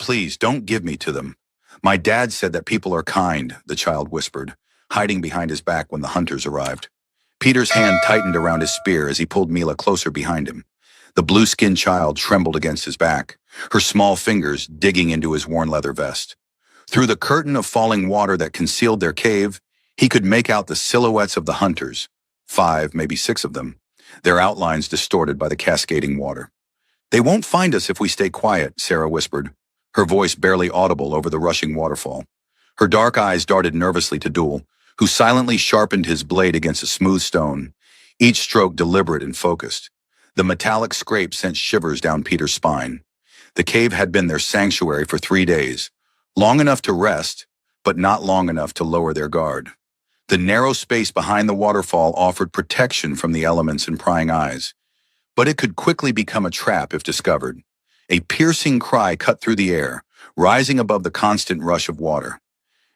please, don't give me to them. My dad said that people are kind, the child whispered, hiding behind his back when the hunters arrived. Peter's hand tightened around his spear as he pulled Mila closer behind him. The blue-skinned child trembled against his back, her small fingers digging into his worn leather vest. Through the curtain of falling water that concealed their cave, he could make out the silhouettes of the hunters, 5, maybe 6 of them, their outlines distorted by the cascading water. They won't find us if we stay quiet, Sarah whispered, her voice barely audible over the rushing waterfall. Her dark eyes darted nervously to Dul, who silently sharpened his blade against a smooth stone, each stroke deliberate and focused. The metallic scrape sent shivers down Peter's spine. The cave had been their sanctuary for 3 days, long enough to rest, but not long enough to lower their guard. The narrow space behind the waterfall offered protection from the elements and prying eyes, but it could quickly become a trap if discovered. A piercing cry cut through the air, rising above the constant rush of water.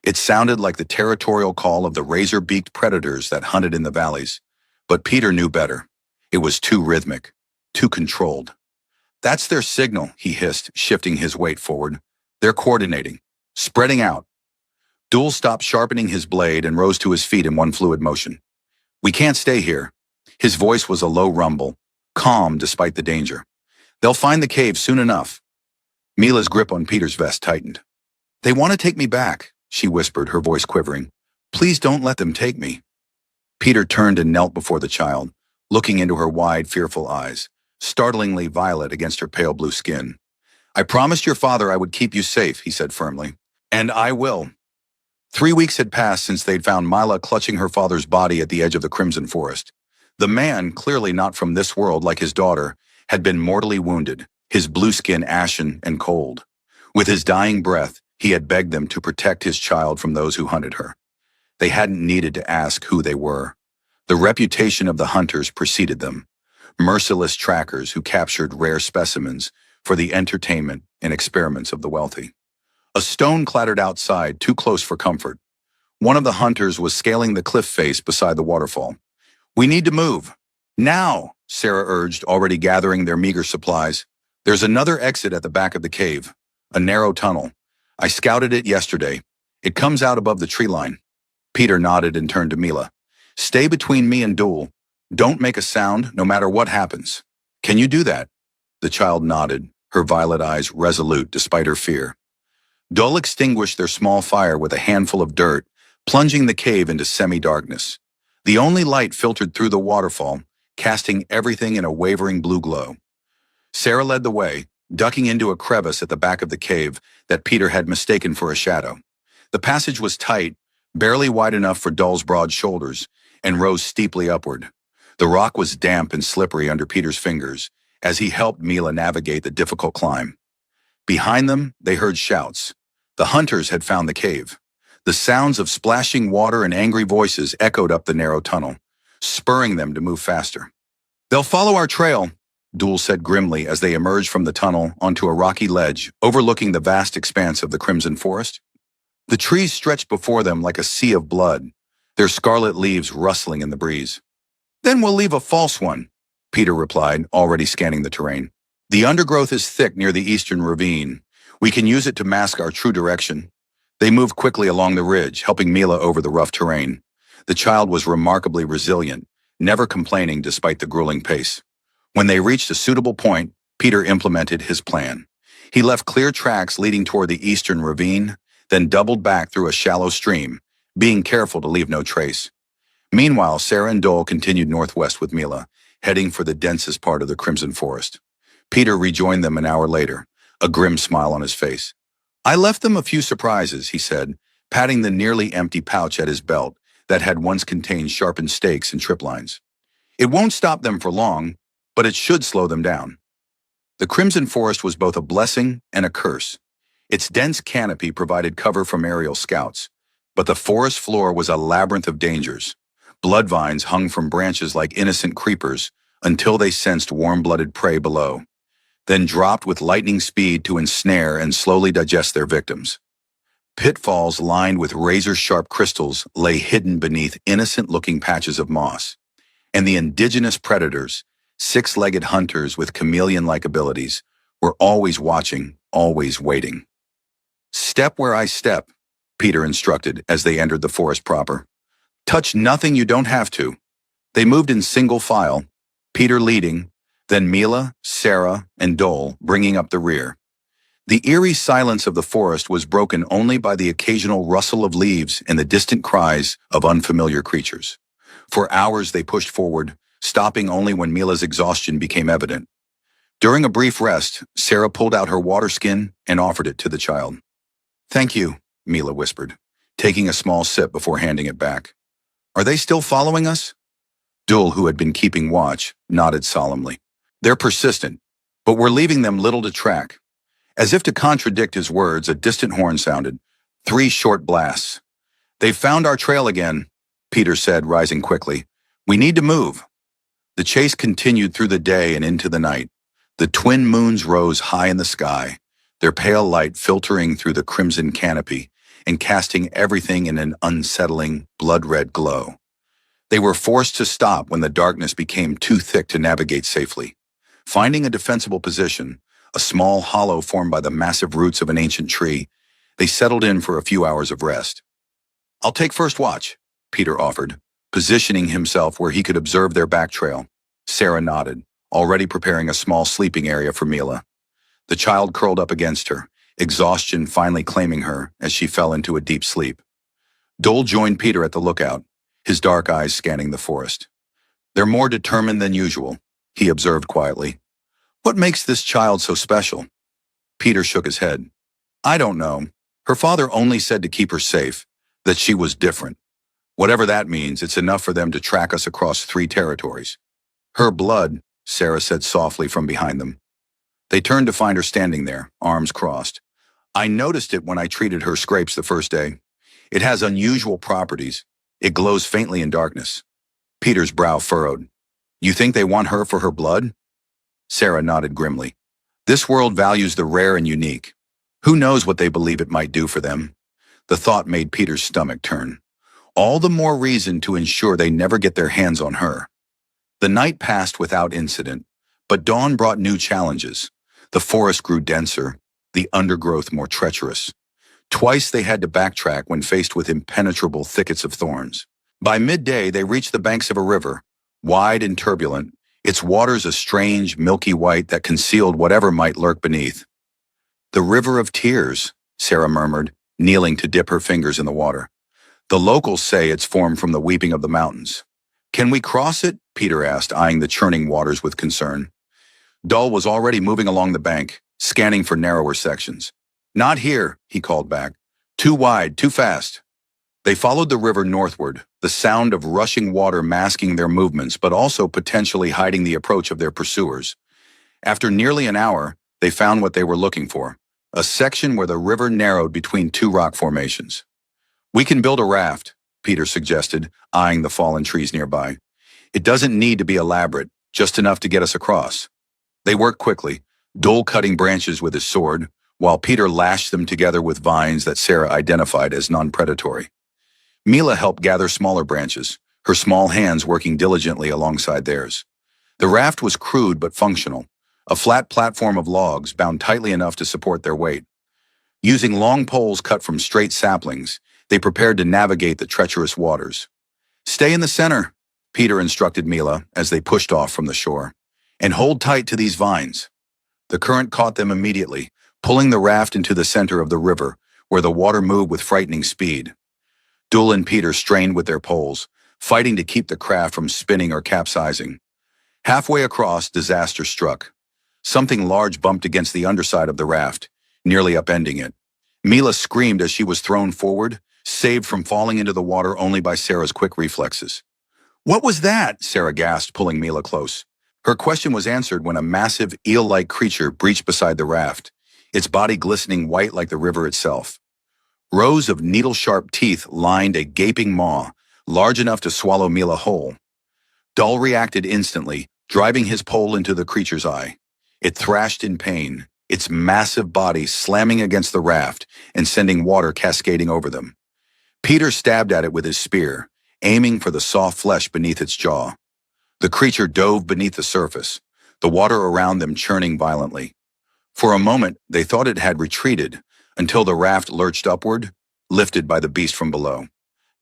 It sounded like the territorial call of the razor-beaked predators that hunted in the valleys, but Peter knew better. It was too rhythmic, too controlled. That's their signal, he hissed, shifting his weight forward. They're coordinating, spreading out. Dul stopped sharpening his blade and rose to his feet in one fluid motion. We can't stay here. His voice was a low rumble, calm despite the danger. They'll find the cave soon enough. Mila's grip on Peter's vest tightened. They want to take me back, she whispered, her voice quivering. Please don't let them take me. Peter turned and knelt before the child, looking into her wide, fearful eyes, startlingly violet against her pale blue skin. I promised your father I would keep you safe, he said firmly. And I will. 3 weeks had passed since they'd found Mila clutching her father's body at the edge of the Crimson Forest. The man, clearly not from this world like his daughter, had been mortally wounded, his blue skin ashen and cold. With his dying breath, he had begged them to protect his child from those who hunted her. They hadn't needed to ask who they were. The reputation of the hunters preceded them, merciless trackers who captured rare specimens for the entertainment and experiments of the wealthy. A stone clattered outside, too close for comfort. One of the hunters was scaling the cliff face beside the waterfall. We need to move. Now, Sarah urged, already gathering their meager supplies. There's another exit at the back of the cave, a narrow tunnel. I scouted it yesterday. It comes out above the tree line. Peter nodded and turned to Mila. Stay between me and Dul. Don't make a sound, no matter what happens. Can you do that? The child nodded, her violet eyes resolute despite her fear. Dul extinguished their small fire with a handful of dirt, plunging the cave into semi-darkness. The only light filtered through the waterfall, casting everything in a wavering blue glow. Sarah led the way, ducking into a crevice at the back of the cave that Peter had mistaken for a shadow. The passage was tight, barely wide enough for Dul's broad shoulders, and rose steeply upward. The rock was damp and slippery under Peter's fingers as he helped Mila navigate the difficult climb. Behind them, they heard shouts. The hunters had found the cave. The sounds of splashing water and angry voices echoed up the narrow tunnel, spurring them to move faster. They'll follow our trail, Dul said grimly as they emerged from the tunnel onto a rocky ledge overlooking the vast expanse of the Crimson Forest. The trees stretched before them like a sea of blood, their scarlet leaves rustling in the breeze. Then we'll leave a false one, Peter replied, already scanning the terrain. The undergrowth is thick near the eastern ravine. We can use it to mask our true direction. They moved quickly along the ridge, helping Mila over the rough terrain. The child was remarkably resilient, never complaining despite the grueling pace. When they reached a suitable point, Peter implemented his plan. He left clear tracks leading toward the eastern ravine, then doubled back through a shallow stream, being careful to leave no trace. Meanwhile, Sarah and Dul continued northwest with Mila, heading for the densest part of the Crimson Forest. Peter rejoined them an hour later, a grim smile on his face. I left them a few surprises, he said, patting the nearly empty pouch at his belt that had once contained sharpened stakes and trip lines. It won't stop them for long, but it should slow them down. The Crimson Forest was both a blessing and a curse. Its dense canopy provided cover from aerial scouts, but the forest floor was a labyrinth of dangers. Blood vines hung from branches like innocent creepers until they sensed warm-blooded prey below, then dropped with lightning speed to ensnare and slowly digest their victims. Pitfalls lined with razor-sharp crystals lay hidden beneath innocent-looking patches of moss, and the indigenous predators, six-legged hunters with chameleon-like abilities, were always watching, always waiting. Step where I step, Peter instructed as they entered the forest proper. Touch nothing you don't have to. They moved in single file, Peter leading, then Mila, Sarah, and Dole bringing up the rear. The eerie silence of the forest was broken only by the occasional rustle of leaves and the distant cries of unfamiliar creatures. For hours they pushed forward, stopping only when Mila's exhaustion became evident. During a brief rest, Sarah pulled out her water skin and offered it to the child. Thank you, Mila whispered, taking a small sip before handing it back. Are they still following us? Dul, who had been keeping watch, nodded solemnly. They're persistent, but we're leaving them little to track. As if to contradict his words, a distant horn sounded. 3 short blasts. They've found our trail again, Peter said, rising quickly. We need to move. The chase continued through the day and into the night. The twin moons rose high in the sky, their pale light filtering through the crimson canopy and casting everything in an unsettling, blood-red glow. They were forced to stop when the darkness became too thick to navigate safely. Finding a defensible position, a small hollow formed by the massive roots of an ancient tree, they settled in for a few hours of rest. I'll take first watch, Peter offered, positioning himself where he could observe their back trail. Sarah nodded, already preparing a small sleeping area for Mila. The child curled up against her, exhaustion finally claiming her as she fell into a deep sleep. Dole joined Peter at the lookout, his dark eyes scanning the forest. They're more determined than usual, he observed quietly. What makes this child so special? Peter shook his head. I don't know. Her father only said to keep her safe, that she was different. Whatever that means, it's enough for them to track us across 3 territories. Her blood, Sarah said softly from behind them. They turned to find her standing there, arms crossed. I noticed it when I treated her scrapes the first day. It has unusual properties. It glows faintly in darkness. Peter's brow furrowed. You think they want her for her blood? Sarah nodded grimly. This world values the rare and unique. Who knows what they believe it might do for them? The thought made Peter's stomach turn. All the more reason to ensure they never get their hands on her. The night passed without incident, but dawn brought new challenges. The forest grew denser, the undergrowth more treacherous. Twice they had to backtrack when faced with impenetrable thickets of thorns. By midday, they reached the banks of a river, wide and turbulent, its waters a strange, milky white that concealed whatever might lurk beneath. The River of Tears, Sarah murmured, kneeling to dip her fingers in the water. The locals say it's formed from the weeping of the mountains. Can we cross it? Peter asked, eyeing the churning waters with concern. Dull was already moving along the bank, scanning for narrower sections. Not here, he called back. Too wide, too fast. They followed the river northward, the sound of rushing water masking their movements but also potentially hiding the approach of their pursuers. After nearly an hour, they found what they were looking for, a section where the river narrowed between 2 rock formations. We can build a raft, Peter suggested, eyeing the fallen trees nearby. It doesn't need to be elaborate, just enough to get us across. They worked quickly, Dole cutting branches with his sword, while Peter lashed them together with vines that Sarah identified as non-predatory. Mila helped gather smaller branches, her small hands working diligently alongside theirs. The raft was crude but functional, a flat platform of logs bound tightly enough to support their weight. Using long poles cut from straight saplings, they prepared to navigate the treacherous waters. Stay in the center, Peter instructed Mila as they pushed off from the shore. And hold tight to these vines. The current caught them immediately, pulling the raft into the center of the river, where the water moved with frightening speed. Dul and Peter strained with their poles, fighting to keep the craft from spinning or capsizing. Halfway across, disaster struck. Something large bumped against the underside of the raft, nearly upending it. Mila screamed as she was thrown forward, saved from falling into the water only by Sarah's quick reflexes. What was that? Sarah gasped, pulling Mila close. Her question was answered when a massive, eel-like creature breached beside the raft, its body glistening white like the river itself. Rows of needle-sharp teeth lined a gaping maw, large enough to swallow Mila whole. Dull reacted instantly, driving his pole into the creature's eye. It thrashed in pain, its massive body slamming against the raft and sending water cascading over them. Peter stabbed at it with his spear, aiming for the soft flesh beneath its jaw. The creature dove beneath the surface, the water around them churning violently. For a moment, they thought it had retreated, until the raft lurched upward, lifted by the beast from below.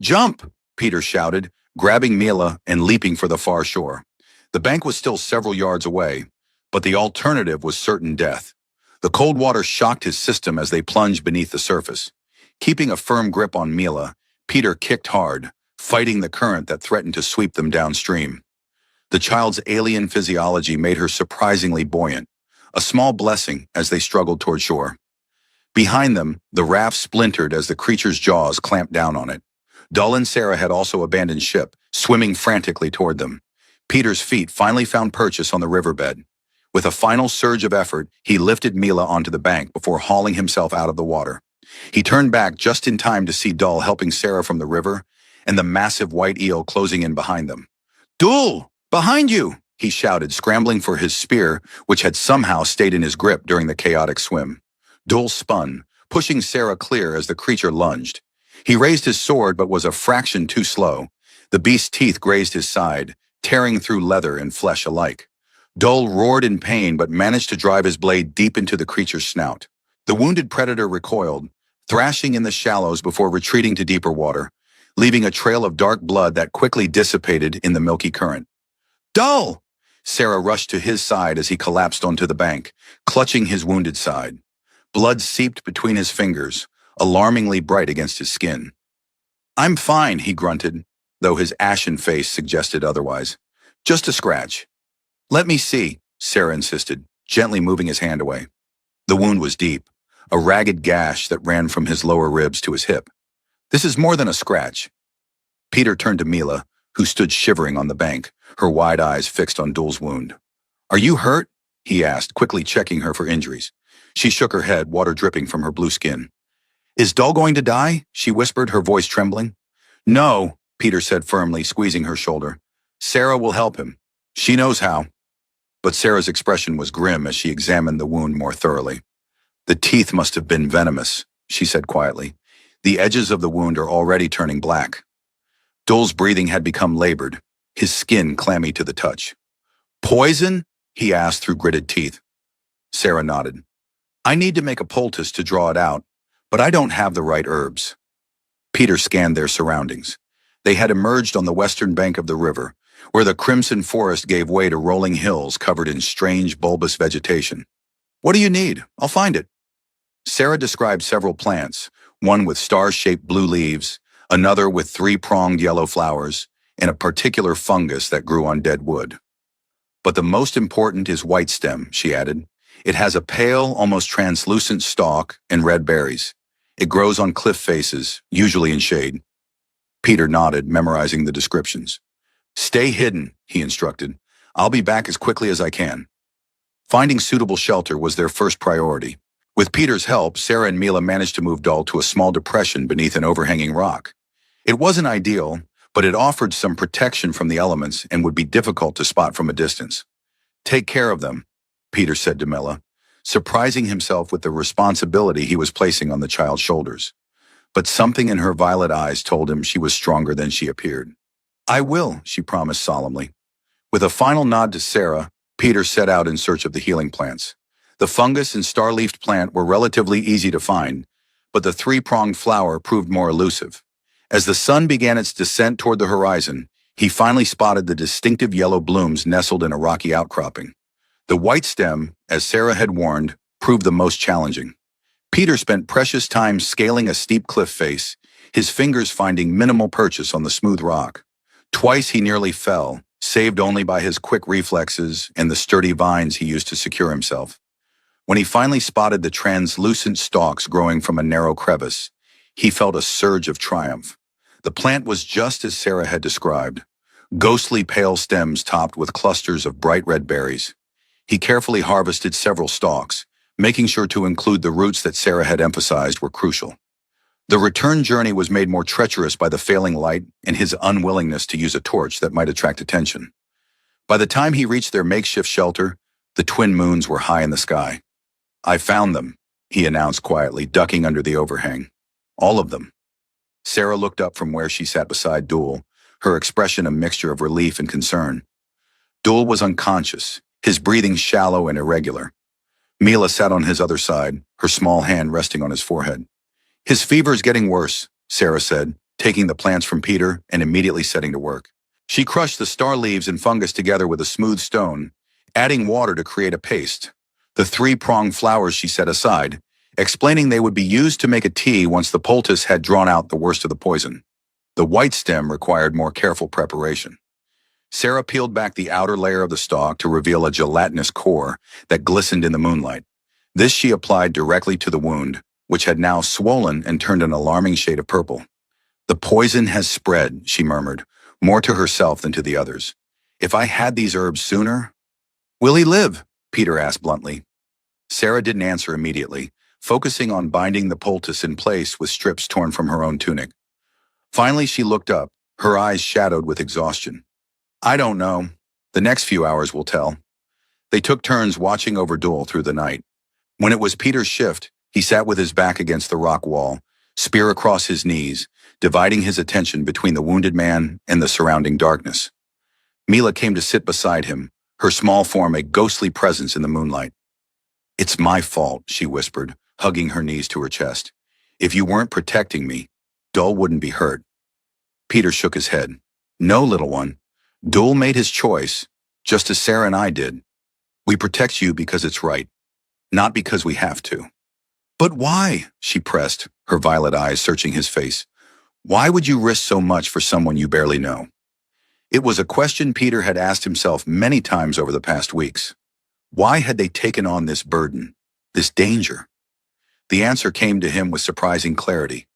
"Jump!" Peter shouted, grabbing Mila and leaping for the far shore. The bank was still several yards away, but the alternative was certain death. The cold water shocked his system as they plunged beneath the surface. Keeping a firm grip on Mila, Peter kicked hard, fighting the current that threatened to sweep them downstream. The child's alien physiology made her surprisingly buoyant, a small blessing as they struggled toward shore. Behind them, the raft splintered as the creature's jaws clamped down on it. Dull and Sarah had also abandoned ship, swimming frantically toward them. Peter's feet finally found purchase on the riverbed. With a final surge of effort, he lifted Mila onto the bank before hauling himself out of the water. He turned back just in time to see Dull helping Sarah from the river and the massive white eel closing in behind them. "Dull! Behind you!" he shouted, scrambling for his spear, which had somehow stayed in his grip during the chaotic swim. Dull spun, pushing Sarah clear as the creature lunged. He raised his sword but was a fraction too slow. The beast's teeth grazed his side, tearing through leather and flesh alike. Dull roared in pain but managed to drive his blade deep into the creature's snout. The wounded predator recoiled, thrashing in the shallows before retreating to deeper water, leaving a trail of dark blood that quickly dissipated in the milky current. "Dull!" Sarah rushed to his side as he collapsed onto the bank, clutching his wounded side. Blood seeped between his fingers, alarmingly bright against his skin. "I'm fine," he grunted, though his ashen face suggested otherwise. "Just a scratch." "Let me see," Sarah insisted, gently moving his hand away. The wound was deep, a ragged gash that ran from his lower ribs to his hip. "This is more than a scratch." Peter turned to Mila, who stood shivering on the bank, her wide eyes fixed on Dull's wound. "Are you hurt?" he asked, quickly checking her for injuries. She shook her head, water dripping from her blue skin. "Is Dull going to die?" she whispered, her voice trembling. "No," Peter said firmly, squeezing her shoulder. "Sarah will help him. She knows how." But Sarah's expression was grim as she examined the wound more thoroughly. "The teeth must have been venomous," she said quietly. "The edges of the wound are already turning black." Dull's breathing had become labored, his skin clammy to the touch. "Poison?" he asked through gritted teeth. Sarah nodded. "I need to make a poultice to draw it out, but I don't have the right herbs." Peter scanned their surroundings. They had emerged on the western bank of the river, where the crimson forest gave way to rolling hills covered in strange bulbous vegetation. "What do you need? I'll find it." Sarah described several plants, one with star-shaped blue leaves, another with three-pronged yellow flowers, and a particular fungus that grew on dead wood. "But the most important is whitestem," she added. "It has a pale, almost translucent stalk and red berries. It grows on cliff faces, usually in shade." Peter nodded, memorizing the descriptions. "Stay hidden," he instructed. "I'll be back as quickly as I can." Finding suitable shelter was their first priority. With Peter's help, Sarah and Mila managed to move Dull to a small depression beneath an overhanging rock. It wasn't ideal, but it offered some protection from the elements and would be difficult to spot from a distance. "Take care of them," Peter said to Mila, surprising himself with the responsibility he was placing on the child's shoulders. But something in her violet eyes told him she was stronger than she appeared. "I will," she promised solemnly. With a final nod to Sarah, Peter set out in search of the healing plants. The fungus and star-leafed plant were relatively easy to find, but the three-pronged flower proved more elusive. As the sun began its descent toward the horizon, he finally spotted the distinctive yellow blooms nestled in a rocky outcropping. The white stem, as Sarah had warned, proved the most challenging. Peter spent precious time scaling a steep cliff face, his fingers finding minimal purchase on the smooth rock. Twice he nearly fell, saved only by his quick reflexes and the sturdy vines he used to secure himself. When he finally spotted the translucent stalks growing from a narrow crevice, he felt a surge of triumph. The plant was just as Sarah had described, ghostly pale stems topped with clusters of bright red berries. He carefully harvested several stalks, making sure to include the roots that Sarah had emphasized were crucial. The return journey was made more treacherous by the failing light and his unwillingness to use a torch that might attract attention. By the time he reached their makeshift shelter, the twin moons were high in the sky. "I found them," he announced quietly, ducking under the overhang. "All of them." Sarah looked up from where she sat beside Dull, her expression a mixture of relief and concern. Dull was unconscious, his breathing shallow and irregular. Mila sat on his other side, her small hand resting on his forehead. His fever's getting worse, Sarah said, taking the plants from Peter and immediately setting to work. She crushed the star leaves and fungus together with a smooth stone, adding water to create a paste. The three-pronged flowers she set aside, explaining they would be used to make a tea once the poultice had drawn out the worst of the poison. The white stem required more careful preparation. Sarah peeled back the outer layer of the stalk to reveal a gelatinous core that glistened in the moonlight. This she applied directly to the wound, which had now swollen and turned an alarming shade of purple. The poison has spread, she murmured, more to herself than to the others. If I had these herbs sooner... Will he live? Peter asked bluntly. Sarah didn't answer immediately, focusing on binding the poultice in place with strips torn from her own tunic. Finally, she looked up, her eyes shadowed with exhaustion. I don't know. The next few hours will tell. They took turns watching over Dole through the night. When it was Peter's shift, he sat with his back against the rock wall, spear across his knees, dividing his attention between the wounded man and the surrounding darkness. Mila came to sit beside him, her small form a ghostly presence in the moonlight. It's my fault, she whispered, hugging her knees to her chest. If you weren't protecting me, Dole wouldn't be hurt. Peter shook his head. No, little one. Dole made his choice, just as Sarah and I did. We protect you because it's right, not because we have to. But why? She pressed, her violet eyes searching his face. Why would you risk so much for someone you barely know? It was a question Peter had asked himself many times over the past weeks. Why had they taken on this burden, this danger? The answer came to him with surprising clarity.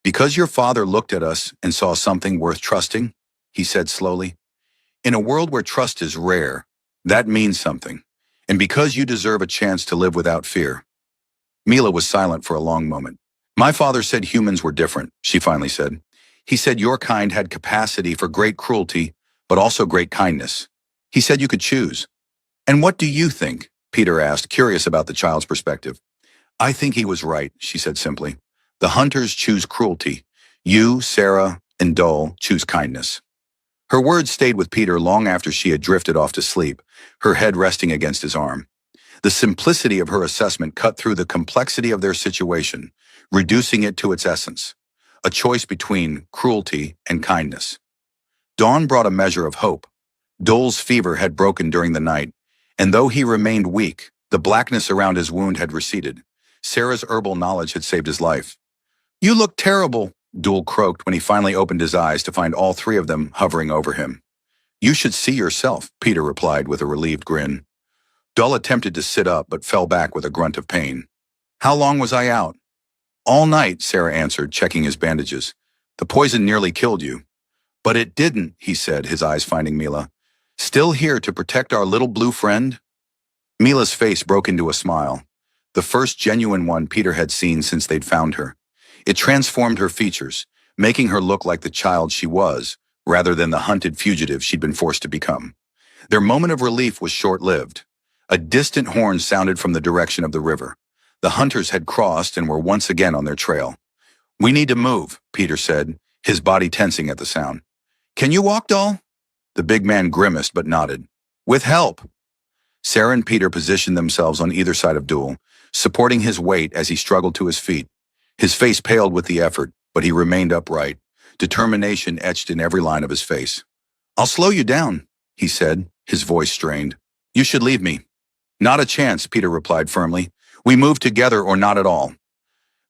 Because your father looked at us and saw something worth trusting, he said slowly. In a world where trust is rare, that means something. And because you deserve a chance to live without fear. Mila was silent for a long moment. My father said humans were different, she finally said. He said your kind had capacity for great cruelty, but also great kindness. He said you could choose. And what do you think? Peter asked, curious about the child's perspective. I think he was right, she said simply. The hunters choose cruelty. You, Sarah, and Dole choose kindness. Her words stayed with Peter long after she had drifted off to sleep, her head resting against his arm. The simplicity of her assessment cut through the complexity of their situation, reducing it to its essence, a choice between cruelty and kindness. Dawn brought a measure of hope. Dole's fever had broken during the night, and though he remained weak, the blackness around his wound had receded. Sarah's herbal knowledge had saved his life. You look terrible, Dole croaked when he finally opened his eyes to find all three of them hovering over him. You should see yourself, Peter replied with a relieved grin. Dole attempted to sit up but fell back with a grunt of pain. How long was I out? All night, Sarah answered, checking his bandages. The poison nearly killed you. But it didn't, he said, his eyes finding Mila. Still here to protect our little blue friend? Mila's face broke into a smile, the first genuine one Peter had seen since they'd found her. It transformed her features, making her look like the child she was, rather than the hunted fugitive she'd been forced to become. Their moment of relief was short-lived. A distant horn sounded from the direction of the river. The hunters had crossed and were once again on their trail. We need to move, Peter said, his body tensing at the sound. Can you walk, Dole? The big man grimaced but nodded. With help. Sarah and Peter positioned themselves on either side of Dole, supporting his weight as he struggled to his feet. His face paled with the effort, but he remained upright, determination etched in every line of his face. I'll slow you down, he said, his voice strained. You should leave me. Not a chance, Peter replied firmly. We move together or not at all.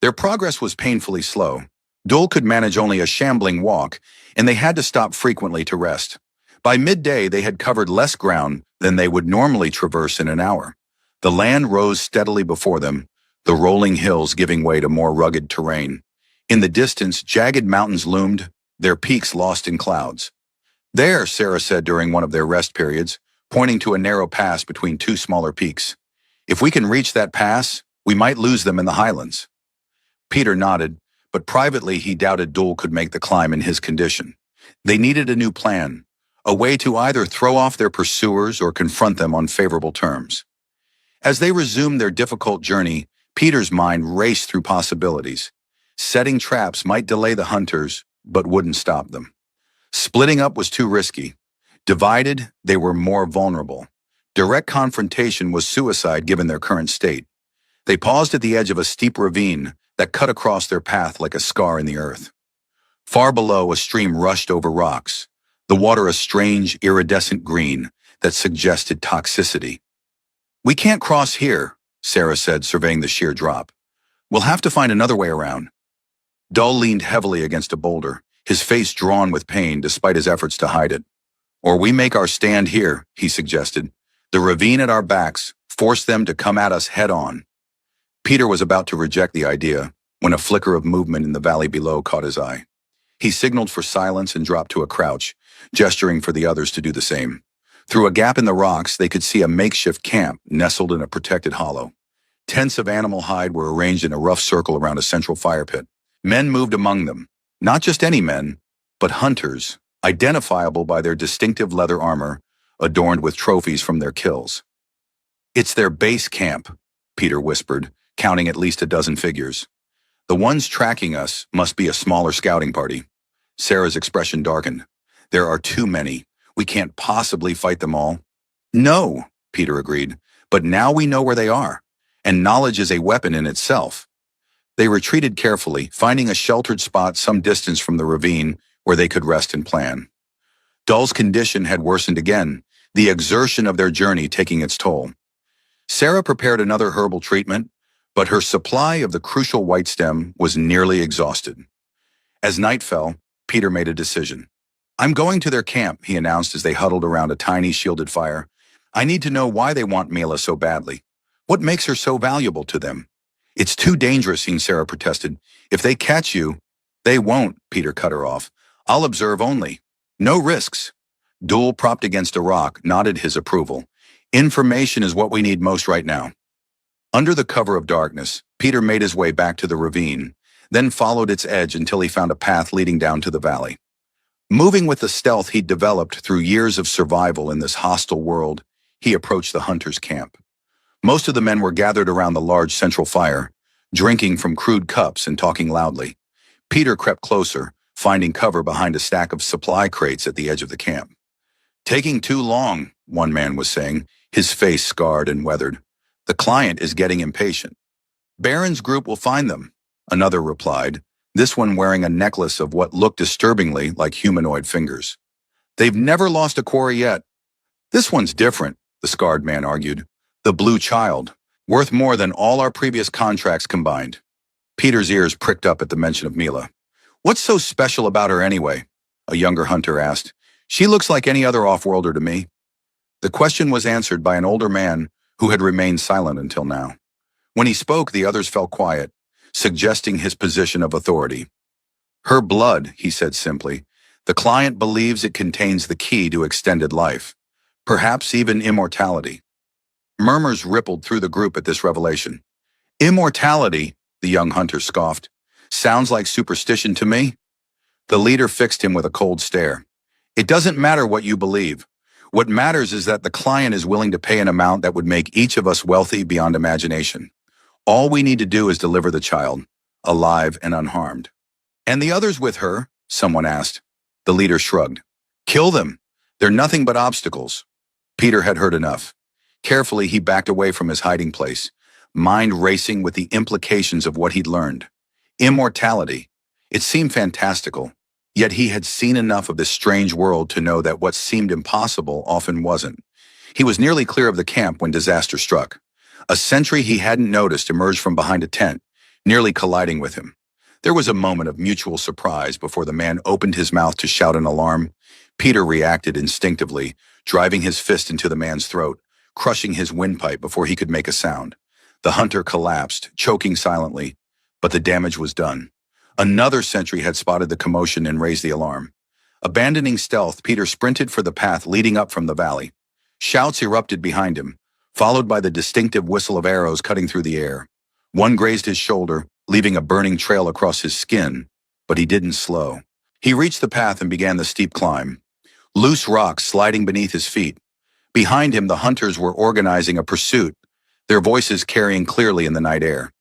Their progress was painfully slow. Dole could manage only a shambling walk, and they had to stop frequently to rest. By midday, they had covered less ground than they would normally traverse in an hour. The land rose steadily before them, the rolling hills giving way to more rugged terrain. In the distance, jagged mountains loomed, their peaks lost in clouds. There, Sarah said during one of their rest periods, pointing to a narrow pass between two smaller peaks. If we can reach that pass, we might lose them in the highlands. Peter nodded, but privately he doubted Dole could make the climb in his condition. They needed a new plan, a way to either throw off their pursuers or confront them on favorable terms. As they resumed their difficult journey, Peter's mind raced through possibilities. Setting traps might delay the hunters, but wouldn't stop them. Splitting up was too risky. Divided, they were more vulnerable. Direct confrontation was suicide given their current state. They paused at the edge of a steep ravine that cut across their path like a scar in the earth. Far below, a stream rushed over rocks, the water a strange, iridescent green that suggested toxicity. "We can't cross here," Sarah said, surveying the sheer drop. "We'll have to find another way around." Dull leaned heavily against a boulder, his face drawn with pain despite his efforts to hide it. "Or we make our stand here," he suggested. "The ravine at our backs forced them to come at us head-on." Peter was about to reject the idea when a flicker of movement in the valley below caught his eye. He signaled for silence and dropped to a crouch, gesturing for the others to do the same. Through a gap in the rocks, they could see a makeshift camp nestled in a protected hollow. Tents of animal hide were arranged in a rough circle around a central fire pit. Men moved among them, not just any men, but hunters, identifiable by their distinctive leather armor, adorned with trophies from their kills. "It's their base camp," Peter whispered, counting at least a dozen figures. "The ones tracking us must be a smaller scouting party." Sarah's expression darkened. "There are too many. We can't possibly fight them all." "No," Peter agreed, "but now we know where they are, and knowledge is a weapon in itself." They retreated carefully, finding a sheltered spot some distance from the ravine where they could rest and plan. Dull's condition had worsened again, the exertion of their journey taking its toll. Sarah prepared another herbal treatment, but her supply of the crucial white stem was nearly exhausted. As night fell, Peter made a decision. "I'm going to their camp," he announced as they huddled around a tiny shielded fire. "I need to know why they want Mila so badly. What makes her so valuable to them?" "It's too dangerous," Sarah protested. "If they catch you—" "They won't," Peter cut her off. "I'll observe only. No risks." Duel, propped against a rock, nodded his approval. "Information is what we need most right now." Under the cover of darkness, Peter made his way back to the ravine, then followed its edge until he found a path leading down to the valley. Moving with the stealth he'd developed through years of survival in this hostile world, he approached the hunters' camp. Most of the men were gathered around the large central fire, drinking from crude cups and talking loudly. Peter crept closer, finding cover behind a stack of supply crates at the edge of the camp. "Taking too long," one man was saying, his face scarred and weathered. "The client is getting impatient." "Baron's group will find them," another replied, this one wearing a necklace of what looked disturbingly like humanoid fingers. "They've never lost a quarry yet." "This one's different," the scarred man argued. "The Blue Child, worth more than all our previous contracts combined." Peter's ears pricked up at the mention of Mila. "What's so special about her anyway?" a younger hunter asked. "She looks like any other off-worlder to me." The question was answered by an older man who had remained silent until now. When he spoke, the others fell quiet, suggesting his position of authority. "Her blood," he said simply. "The client believes it contains the key to extended life, perhaps even immortality." Murmurs rippled through the group at this revelation. "Immortality," the young hunter scoffed. "Sounds like superstition to me." The leader fixed him with a cold stare. "It doesn't matter what you believe. What matters is that the client is willing to pay an amount that would make each of us wealthy beyond imagination. All we need to do is deliver the child, alive and unharmed." "And the others with her?" someone asked. The leader shrugged. "Kill them. They're nothing but obstacles." Peter had heard enough. Carefully, he backed away from his hiding place, mind racing with the implications of what he'd learned. Immortality. It seemed fantastical, yet he had seen enough of this strange world to know that what seemed impossible often wasn't. He was nearly clear of the camp when disaster struck. A sentry he hadn't noticed emerged from behind a tent, nearly colliding with him. There was a moment of mutual surprise before the man opened his mouth to shout an alarm. Peter reacted instinctively, driving his fist into the man's throat, crushing his windpipe before he could make a sound. The hunter collapsed, choking silently, but the damage was done. Another sentry had spotted the commotion and raised the alarm. Abandoning stealth, Peter sprinted for the path leading up from the valley. Shouts erupted behind him, followed by the distinctive whistle of arrows cutting through the air. One grazed his shoulder, leaving a burning trail across his skin, but he didn't slow. He reached the path and began the steep climb. Loose rocks sliding beneath his feet. Behind him, the hunters were organizing a pursuit, their voices carrying clearly in the night air.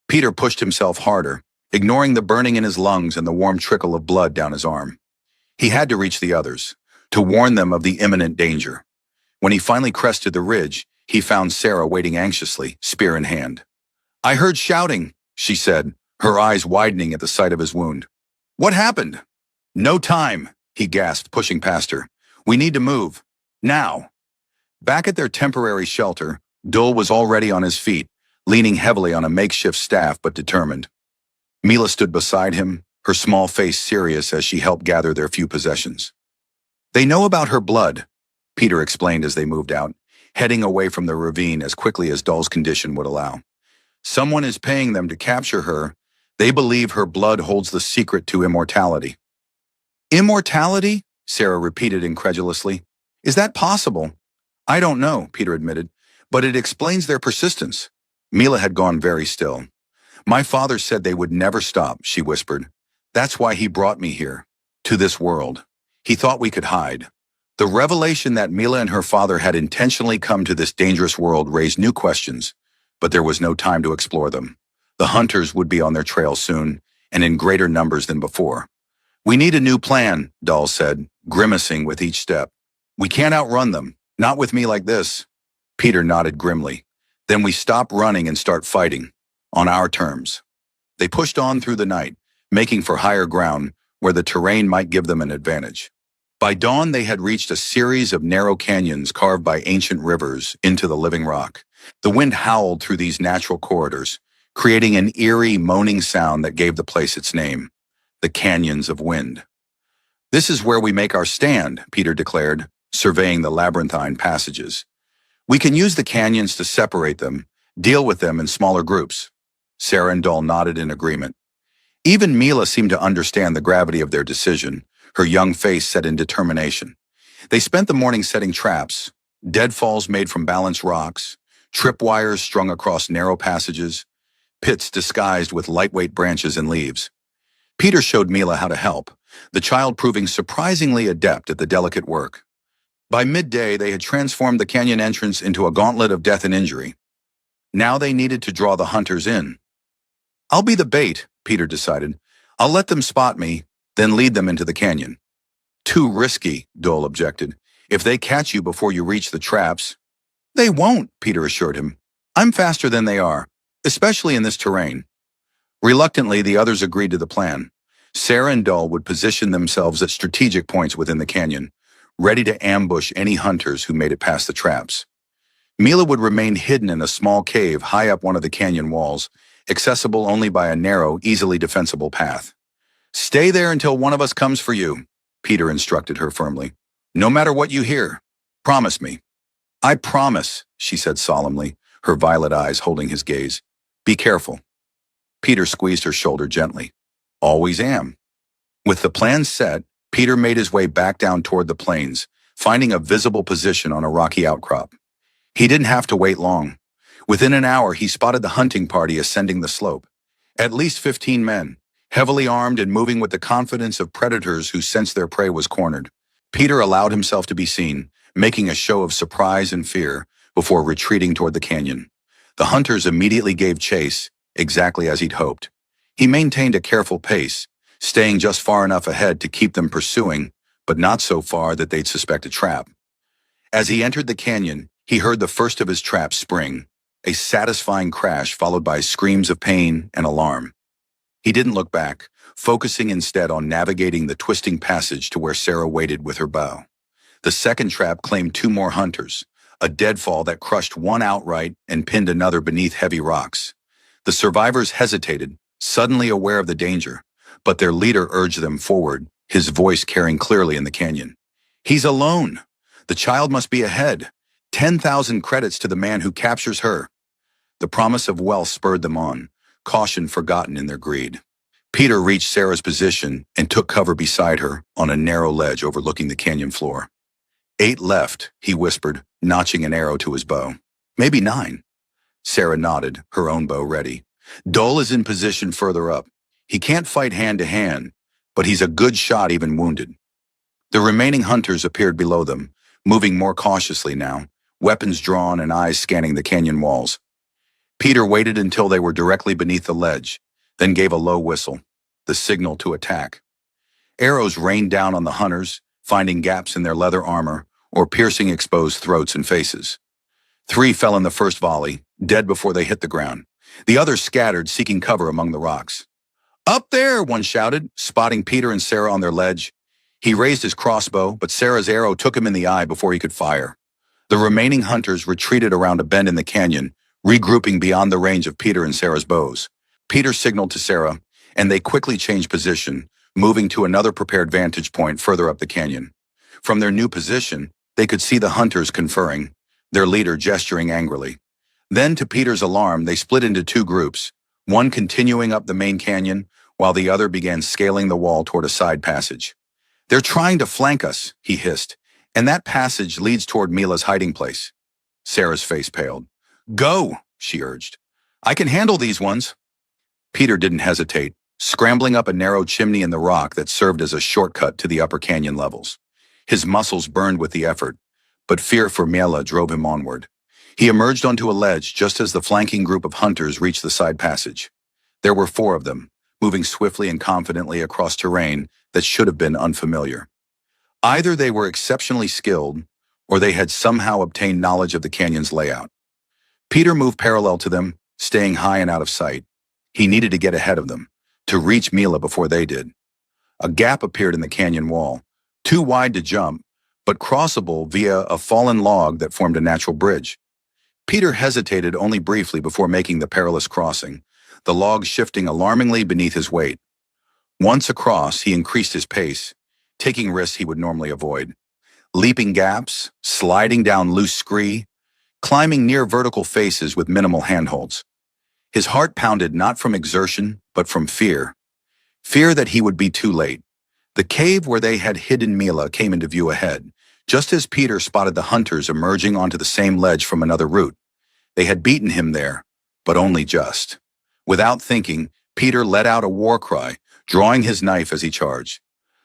Peter pushed himself harder, ignoring the burning in his lungs and the warm trickle of blood down his arm. He had to reach the others, to warn them of the imminent danger. When he finally crested the ridge, he found Sarah waiting anxiously, spear in hand. "I heard shouting," she said, her eyes widening at the sight of his wound. "What happened?" "No time," he gasped, pushing past her. "We need to move. Now." Back at their temporary shelter, Dole was already on his feet, leaning heavily on a makeshift staff but determined. Mila stood beside him, her small face serious as she helped gather their few possessions. "They know about her blood," Peter explained as they moved out, heading away from the ravine as quickly as Dole's condition would allow. "Someone is paying them to capture her. They believe her blood holds the secret to immortality." "Immortality?" Sarah repeated incredulously. "Is that possible?" "I don't know," Peter admitted, "but it explains their persistence." Mila had gone very still. "My father said they would never stop," she whispered. "That's why he brought me here, to this world. He thought we could hide." The revelation that Mila and her father had intentionally come to this dangerous world raised new questions, but there was no time to explore them. The hunters would be on their trail soon, and in greater numbers than before. "We need a new plan," Dahl said, grimacing with each step. "We can't outrun them, not with me like this." Peter nodded grimly. "Then we stop running and start fighting, on our terms." They pushed on through the night, making for higher ground where the terrain might give them an advantage. By dawn, they had reached a series of narrow canyons carved by ancient rivers into the living rock. The wind howled through these natural corridors, creating an eerie, moaning sound that gave the place its name, the Canyons of Wind. "This is where we make our stand," Peter declared, surveying the labyrinthine passages. "We can use the canyons to separate them, deal with them in smaller groups." Sarah and Dahl nodded in agreement. Even Mila seemed to understand the gravity of their decision, her young face set in determination. They spent the morning setting traps, deadfalls made from balanced rocks, tripwires strung across narrow passages, pits disguised with lightweight branches and leaves. Peter showed Mila how to help, the child proving surprisingly adept at the delicate work. By midday, they had transformed the canyon entrance into a gauntlet of death and injury. Now they needed to draw the hunters in. "I'll be the bait," Peter decided. "I'll let them spot me, then lead them into the canyon." "Too risky," Dole objected. "If they catch you before you reach the traps—" "They won't," Peter assured him. "I'm faster than they are, especially in this terrain." Reluctantly, the others agreed to the plan. Sarah and Dole would position themselves at strategic points within the canyon, ready to ambush any hunters who made it past the traps. Mila would remain hidden in a small cave high up one of the canyon walls, accessible only by a narrow, easily defensible path. "Stay there until one of us comes for you," Peter instructed her firmly. "No matter what you hear. Promise me." "I promise," she said solemnly, her violet eyes holding his gaze. "Be careful." Peter squeezed her shoulder gently. "Always am." With the plan set, Peter made his way back down toward the plains, finding a visible position on a rocky outcrop. He didn't have to wait long. Within an hour, he spotted the hunting party ascending the slope. At least 15 men, heavily armed and moving with the confidence of predators who sensed their prey was cornered. Peter allowed himself to be seen, making a show of surprise and fear before retreating toward the canyon. The hunters immediately gave chase, exactly as he'd hoped. He maintained a careful pace, staying just far enough ahead to keep them pursuing, but not so far that they'd suspect a trap. As he entered the canyon, he heard the first of his traps spring, a satisfying crash followed by screams of pain and alarm. He didn't look back, focusing instead on navigating the twisting passage to where Sarah waited with her bow. The second trap claimed 2 more hunters, a deadfall that crushed one outright and pinned another beneath heavy rocks. The survivors hesitated, suddenly aware of the danger, but their leader urged them forward, his voice carrying clearly in the canyon. "He's alone. The child must be ahead. 10,000 credits to the man who captures her." The promise of wealth spurred them on, caution forgotten in their greed. Peter reached Sarah's position and took cover beside her on a narrow ledge overlooking the canyon floor. 8 left, he whispered, notching an arrow to his bow. "Maybe 9. Sarah nodded, her own bow ready. "Dole is in position further up. He can't fight hand to hand, but he's a good shot even wounded." The remaining hunters appeared below them, moving more cautiously now, weapons drawn and eyes scanning the canyon walls. Peter waited until they were directly beneath the ledge, then gave a low whistle, the signal to attack. Arrows rained down on the hunters, finding gaps in their leather armor, or piercing exposed throats and faces. 3 fell in the first volley, dead before they hit the ground. The others scattered, seeking cover among the rocks. "Up there!" one shouted, spotting Peter and Sarah on their ledge. He raised his crossbow, but Sarah's arrow took him in the eye before he could fire. The remaining hunters retreated around a bend in the canyon, regrouping beyond the range of Peter and Sarah's bows. Peter signaled to Sarah, and they quickly changed position, moving to another prepared vantage point further up the canyon. From their new position, they could see the hunters conferring, their leader gesturing angrily. Then, to Peter's alarm, they split into 2 groups, one continuing up the main canyon, while the other began scaling the wall toward a side passage. "They're trying to flank us," he hissed, "and that passage leads toward Mila's hiding place." Sarah's face paled. "Go," she urged. "I can handle these ones." Peter didn't hesitate, scrambling up a narrow chimney in the rock that served as a shortcut to the upper canyon levels. His muscles burned with the effort, but fear for Mila drove him onward. He emerged onto a ledge just as the flanking group of hunters reached the side passage. There were 4 of them, moving swiftly and confidently across terrain that should have been unfamiliar. Either they were exceptionally skilled, or they had somehow obtained knowledge of the canyon's layout. Peter moved parallel to them, staying high and out of sight. He needed to get ahead of them, to reach Mila before they did. A gap appeared in the canyon wall, too wide to jump, but crossable via a fallen log that formed a natural bridge. Peter hesitated only briefly before making the perilous crossing, the log shifting alarmingly beneath his weight. Once across, he increased his pace, taking risks he would normally avoid. Leaping gaps, sliding down loose scree, climbing near vertical faces with minimal handholds. His heart pounded not from exertion, but from fear. Fear that he would be too late. The cave where they had hidden Mila came into view ahead, just as Peter spotted the hunters emerging onto the same ledge from another route. They had beaten him there, but only just. Without thinking, Peter let out a war cry, drawing his knife as he charged.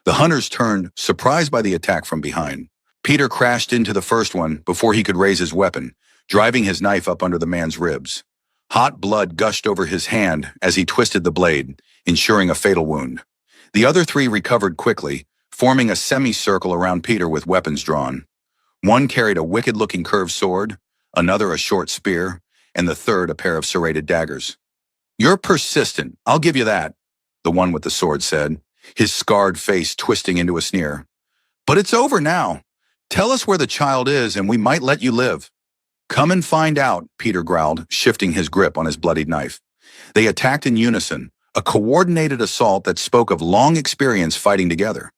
The hunters turned, surprised by the attack from behind. Peter crashed into the first one before he could raise his weapon, driving his knife up under the man's ribs. Hot blood gushed over his hand as he twisted the blade, ensuring a fatal wound. The other 3 recovered quickly, forming a semicircle around Peter with weapons drawn. One carried a wicked-looking curved sword, another a short spear, and the third a pair of serrated daggers. "You're persistent, I'll give you that," the one with the sword said, his scarred face twisting into a sneer. "But it's over now. Tell us where the child is and we might let you live." "Come and find out," Peter growled, shifting his grip on his bloodied knife. They attacked in unison, a coordinated assault that spoke of long experience fighting together.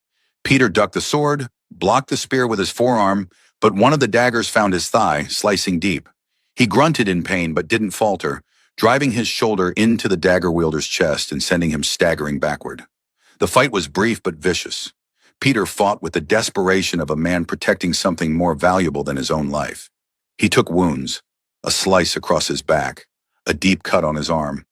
Peter ducked the sword, blocked the spear with his forearm, but one of the daggers found his thigh, slicing deep. He grunted in pain but didn't falter, driving his shoulder into the dagger wielder's chest and sending him staggering backward. The fight was brief but vicious. Peter fought with the desperation of a man protecting something more valuable than his own life. He took wounds, a slice across his back, a deep cut on his arm,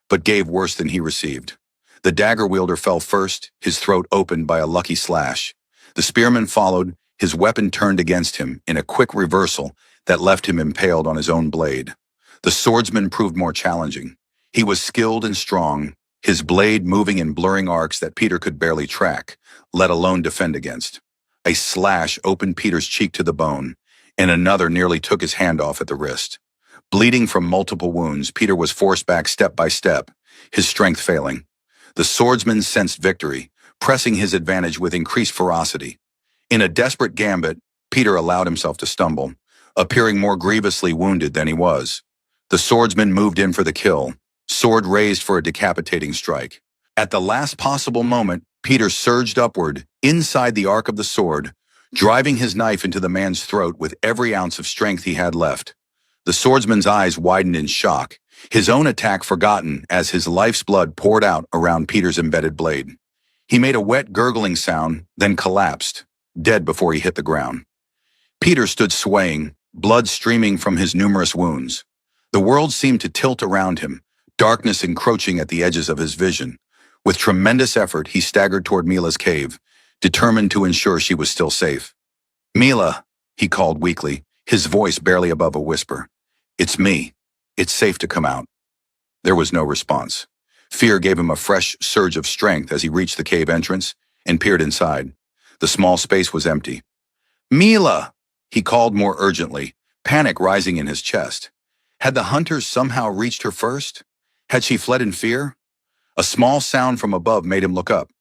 but gave worse than he received. The dagger wielder fell first, his throat opened by a lucky slash. The spearman followed, his weapon turned against him in a quick reversal that left him impaled on his own blade. The swordsman proved more challenging. He was skilled and strong, his blade moving in blurring arcs that Peter could barely track, let alone defend against. A slash opened Peter's cheek to the bone, and another nearly took his hand off at the wrist. Bleeding from multiple wounds, Peter was forced back step by step, his strength failing. The swordsman sensed victory, pressing his advantage with increased ferocity. In a desperate gambit, Peter allowed himself to stumble, appearing more grievously wounded than he was. The swordsman moved in for the kill, sword raised for a decapitating strike. At the last possible moment, Peter surged upward, inside the arc of the sword, driving his knife into the man's throat with every ounce of strength he had left. The swordsman's eyes widened in shock, his own attack forgotten as his life's blood poured out around Peter's embedded blade. He made a wet, gurgling sound, then collapsed, dead before he hit the ground. Peter stood swaying, blood streaming from his numerous wounds. The world seemed to tilt around him, darkness encroaching at the edges of his vision. With tremendous effort, he staggered toward Mila's cave, determined to ensure she was still safe. "Mila," he called weakly, his voice barely above a whisper. "It's me. It's safe to come out." There was no response. Fear gave him a fresh surge of strength as he reached the cave entrance and peered inside. The small space was empty. "Mila!" He called more urgently, panic rising in his chest. Had the hunters somehow reached her first? Had she fled in fear? A small sound from above made him look up.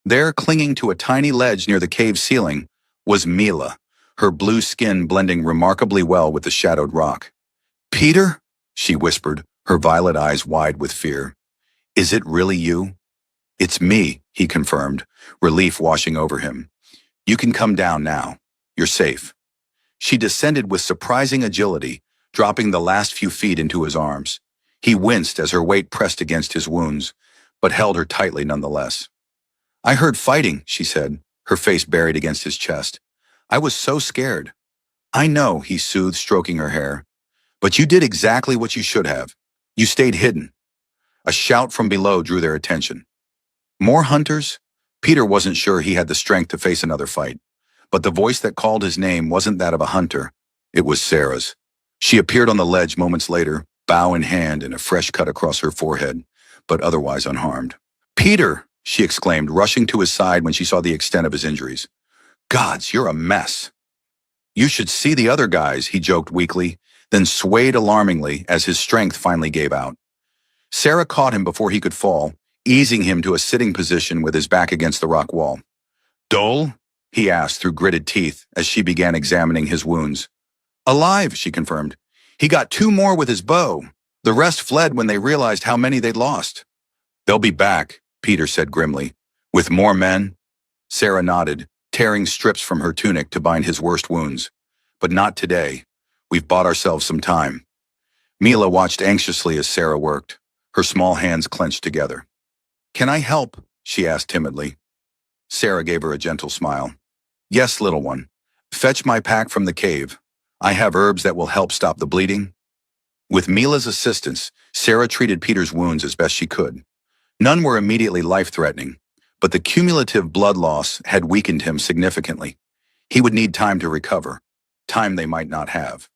There, clinging to a tiny ledge near the cave ceiling, was Mila, her blue skin blending remarkably well with the shadowed rock. "Peter?" she whispered, her violet eyes wide with fear. "Is it really you?" "It's me," he confirmed, relief washing over him. "You can come down now. You're safe." She descended with surprising agility, dropping the last few feet into his arms. He winced as her weight pressed against his wounds, but held her tightly nonetheless. "I heard fighting," she said, her face buried against his chest. "I was so scared." "I know," he soothed, stroking her hair. "But you did exactly what you should have. You stayed hidden." A shout from below drew their attention. More hunters? Peter wasn't sure he had the strength to face another fight. But the voice that called his name wasn't that of a hunter. It was Sarah's. She appeared on the ledge moments later, bow in hand and a fresh cut across her forehead, but otherwise unharmed. "Peter!" she exclaimed, rushing to his side when she saw the extent of his injuries. "Gods, you're a mess." "You should see the other guys," he joked weakly, then swayed alarmingly as his strength finally gave out. Sarah caught him before he could fall, easing him to a sitting position with his back against the rock wall. "Dole?" he asked through gritted teeth as she began examining his wounds. "Alive," she confirmed. "He got 2 more with his bow. The rest fled when they realized how many they'd lost." "They'll be back," Peter said grimly. "With more men?" Sarah nodded, tearing strips from her tunic to bind his worst wounds. "But not today. We've bought ourselves some time." Mila watched anxiously as Sarah worked, her small hands clenched together. "Can I help?" she asked timidly. Sarah gave her a gentle smile. "Yes, little one. Fetch my pack from the cave. I have herbs that will help stop the bleeding." With Mila's assistance, Sarah treated Peter's wounds as best she could. None were immediately life-threatening, but the cumulative blood loss had weakened him significantly. He would need time to recover, time they might not have.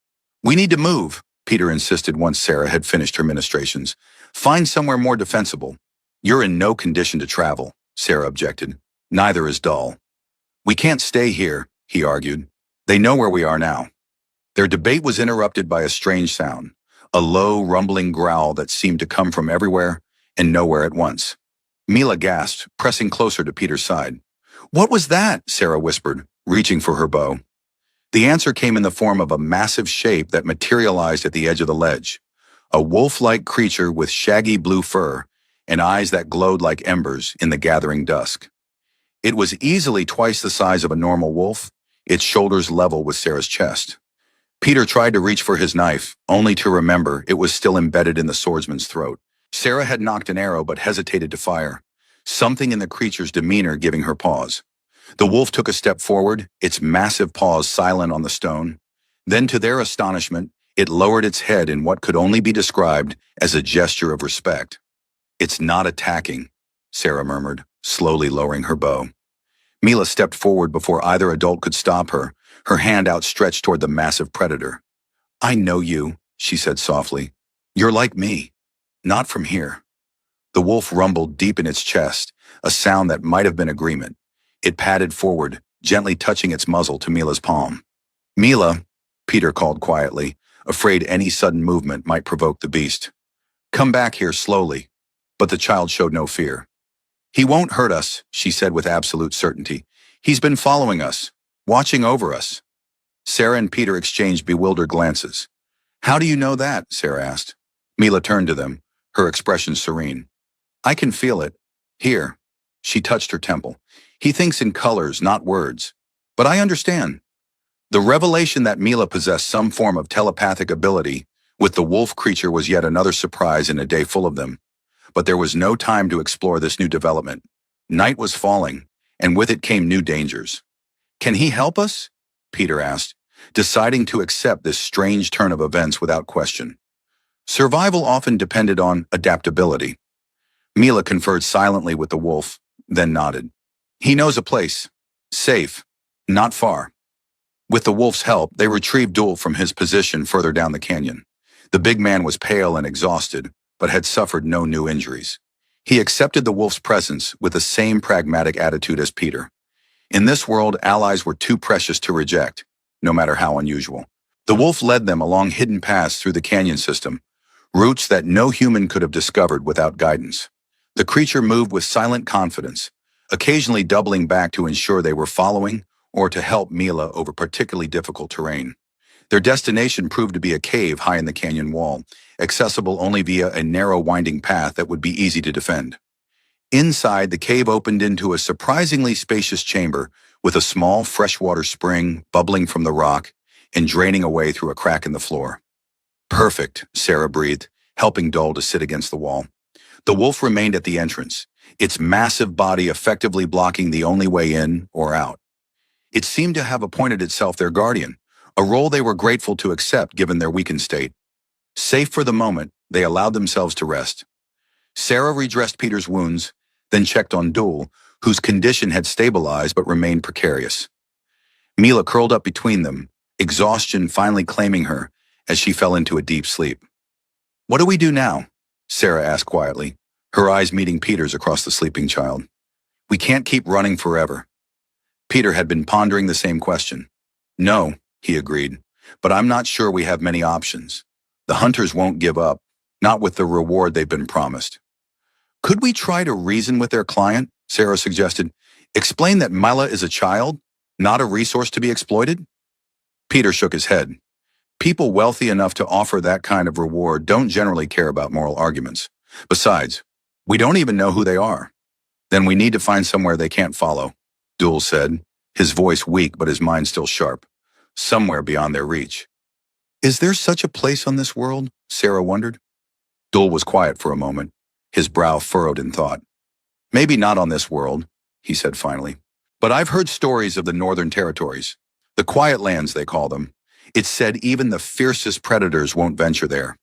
"We need to move," Peter insisted once Sarah had finished her ministrations. "Find somewhere more defensible." "You're in no condition to travel," Sarah objected. "Neither is Dull." "We can't stay here," he argued. "They know where we are now." Their debate was interrupted by a strange sound, a low, rumbling growl that seemed to come from everywhere and nowhere at once. Mila gasped, pressing closer to Peter's side. "What was that?" Sarah whispered, reaching for her bow. The answer came in the form of a massive shape that materialized at the edge of the ledge. A wolf-like creature with shaggy blue fur and eyes that glowed like embers in the gathering dusk. It was easily twice the size of a normal wolf, its shoulders level with Sarah's chest. Peter tried to reach for his knife, only to remember it was still embedded in the swordsman's throat. Sarah had knocked an arrow but hesitated to fire, something in the creature's demeanor giving her pause. The wolf took a step forward, its massive paws silent on the stone. Then, to their astonishment, it lowered its head in what could only be described as a gesture of respect. "It's not attacking," Sarah murmured, slowly lowering her bow. Mila stepped forward before either adult could stop her, her hand outstretched toward the massive predator. "I know you," she said softly. "You're like me. Not from here." The wolf rumbled deep in its chest, a sound that might have been agreement. It padded forward, gently touching its muzzle to Mila's palm. "Mila," Peter called quietly, afraid any sudden movement might provoke the beast. "Come back here slowly." But the child showed no fear. "He won't hurt us," she said with absolute certainty. "He's been following us, watching over us." Sarah and Peter exchanged bewildered glances. "How do you know that?" Sarah asked. Mila turned to them, her expression serene. "I can feel it. Here." She touched her temple. "He thinks in colors, not words. But I understand." The revelation that Mila possessed some form of telepathic ability with the wolf creature was yet another surprise in a day full of them. But there was no time to explore this new development. Night was falling, and with it came new dangers. "Can he help us?" Peter asked, deciding to accept this strange turn of events without question. Survival often depended on adaptability. Mila conferred silently with the wolf, then nodded. "He knows a place. Safe. Not far." With the wolf's help, they retrieved Duel from his position further down the canyon. The big man was pale and exhausted, but had suffered no new injuries. He accepted the wolf's presence with the same pragmatic attitude as Peter. In this world, allies were too precious to reject. no matter how unusual. The wolf led them along hidden paths through the canyon system, routes that no human could have discovered without guidance. The creature moved with silent confidence, occasionally doubling back to ensure they were following or to help Mila over particularly difficult terrain. Their destination proved to be a cave high in the canyon wall, accessible only via a narrow winding path that would be easy to defend. Inside, the cave opened into a surprisingly spacious chamber with a small freshwater spring bubbling from the rock and draining away through a crack in the floor. Perfect, Sarah breathed, helping Dole to sit against the wall. The wolf remained at the entrance, its massive body effectively blocking the only way in or out. It seemed to have appointed itself their guardian, a role they were grateful to accept given their weakened state. Safe for the moment, they allowed themselves to rest. Sarah redressed Peter's wounds, then checked on Dole, whose condition had stabilized but remained precarious. Mila curled up between them, exhaustion finally claiming her as she fell into a deep sleep. "What do we do now?" Sarah asked quietly, her eyes meeting Peter's across the sleeping child. "We can't keep running forever." Peter had been pondering the same question. "No," he agreed, "but I'm not sure we have many options. The hunters won't give up, not with the reward they've been promised." "Could we try to reason with their client?" Sarah suggested. "Explain that Mila is a child, not a resource to be exploited?" Peter shook his head. People wealthy enough to offer that kind of reward don't generally care about moral arguments. Besides, we don't even know who they are. "Then we need to find somewhere they can't follow," Dole said, his voice weak but his mind still sharp. "Somewhere beyond their reach." "Is there such a place on this world?" Sarah wondered. Dole was quiet for a moment, his brow furrowed in thought. "Maybe not on this world," he said finally. "But I've heard stories of the Northern Territories. The Quiet Lands, they call them. It's said even the fiercest predators won't venture there."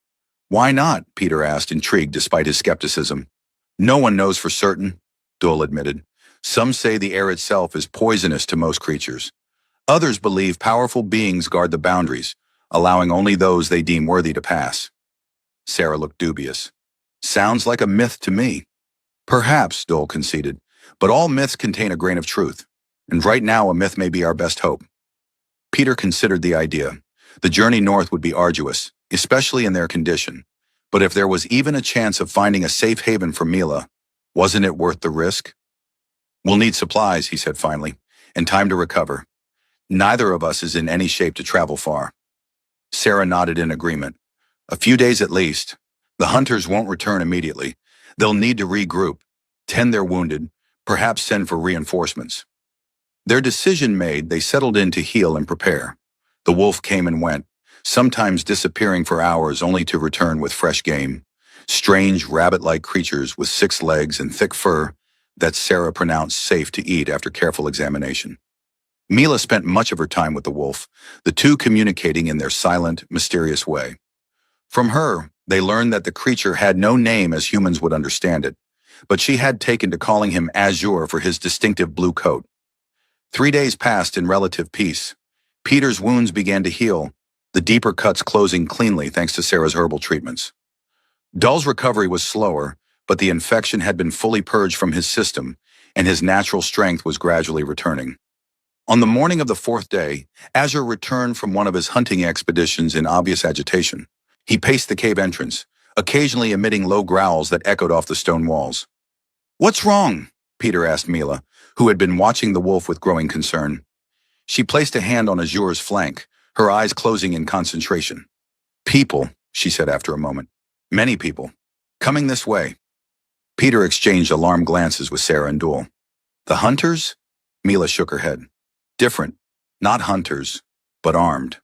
"Why not?" Peter asked, intrigued despite his skepticism. "No one knows for certain," Dole admitted. "Some say the air itself is poisonous to most creatures. Others believe powerful beings guard the boundaries, allowing only those they deem worthy to pass." Sarah looked dubious. "Sounds like a myth to me." "Perhaps," Dole conceded, "but all myths contain a grain of truth, and right now a myth may be our best hope." Peter considered the idea. The journey north would be arduous, especially in their condition, but if there was even a chance of finding a safe haven for Mila, wasn't it worth the risk? "We'll need supplies," he said finally, "and time to recover. Neither of us is in any shape to travel far." Sarah nodded in agreement. "A few days at least. The hunters won't return immediately. They'll need to regroup, tend their wounded, perhaps send for reinforcements." Their decision made, they settled in to heal and prepare. The wolf came and went, sometimes disappearing for hours only to return with fresh game. Strange, rabbit-like creatures with 6 legs and thick fur that Sarah pronounced safe to eat after careful examination. Mila spent much of her time with the wolf, the two communicating in their silent, mysterious way. From her, they learned that the creature had no name as humans would understand it, but she had taken to calling him Azure for his distinctive blue coat. 3 days passed in relative peace. Peter's wounds began to heal, the deeper cuts closing cleanly thanks to Sarah's herbal treatments. Dull's recovery was slower, but the infection had been fully purged from his system, and his natural strength was gradually returning. On the morning of the 4th day, Azure returned from one of his hunting expeditions in obvious agitation. He paced the cave entrance, occasionally emitting low growls that echoed off the stone walls. "What's wrong?" Peter asked Mila, who had been watching the wolf with growing concern. She placed a hand on Azure's flank, her eyes closing in concentration. "People," she said after a moment. "Many people. Coming this way." Peter exchanged alarmed glances with Sarah and Dole. "The hunters?" Mila shook her head. "Different. Not hunters, but armed."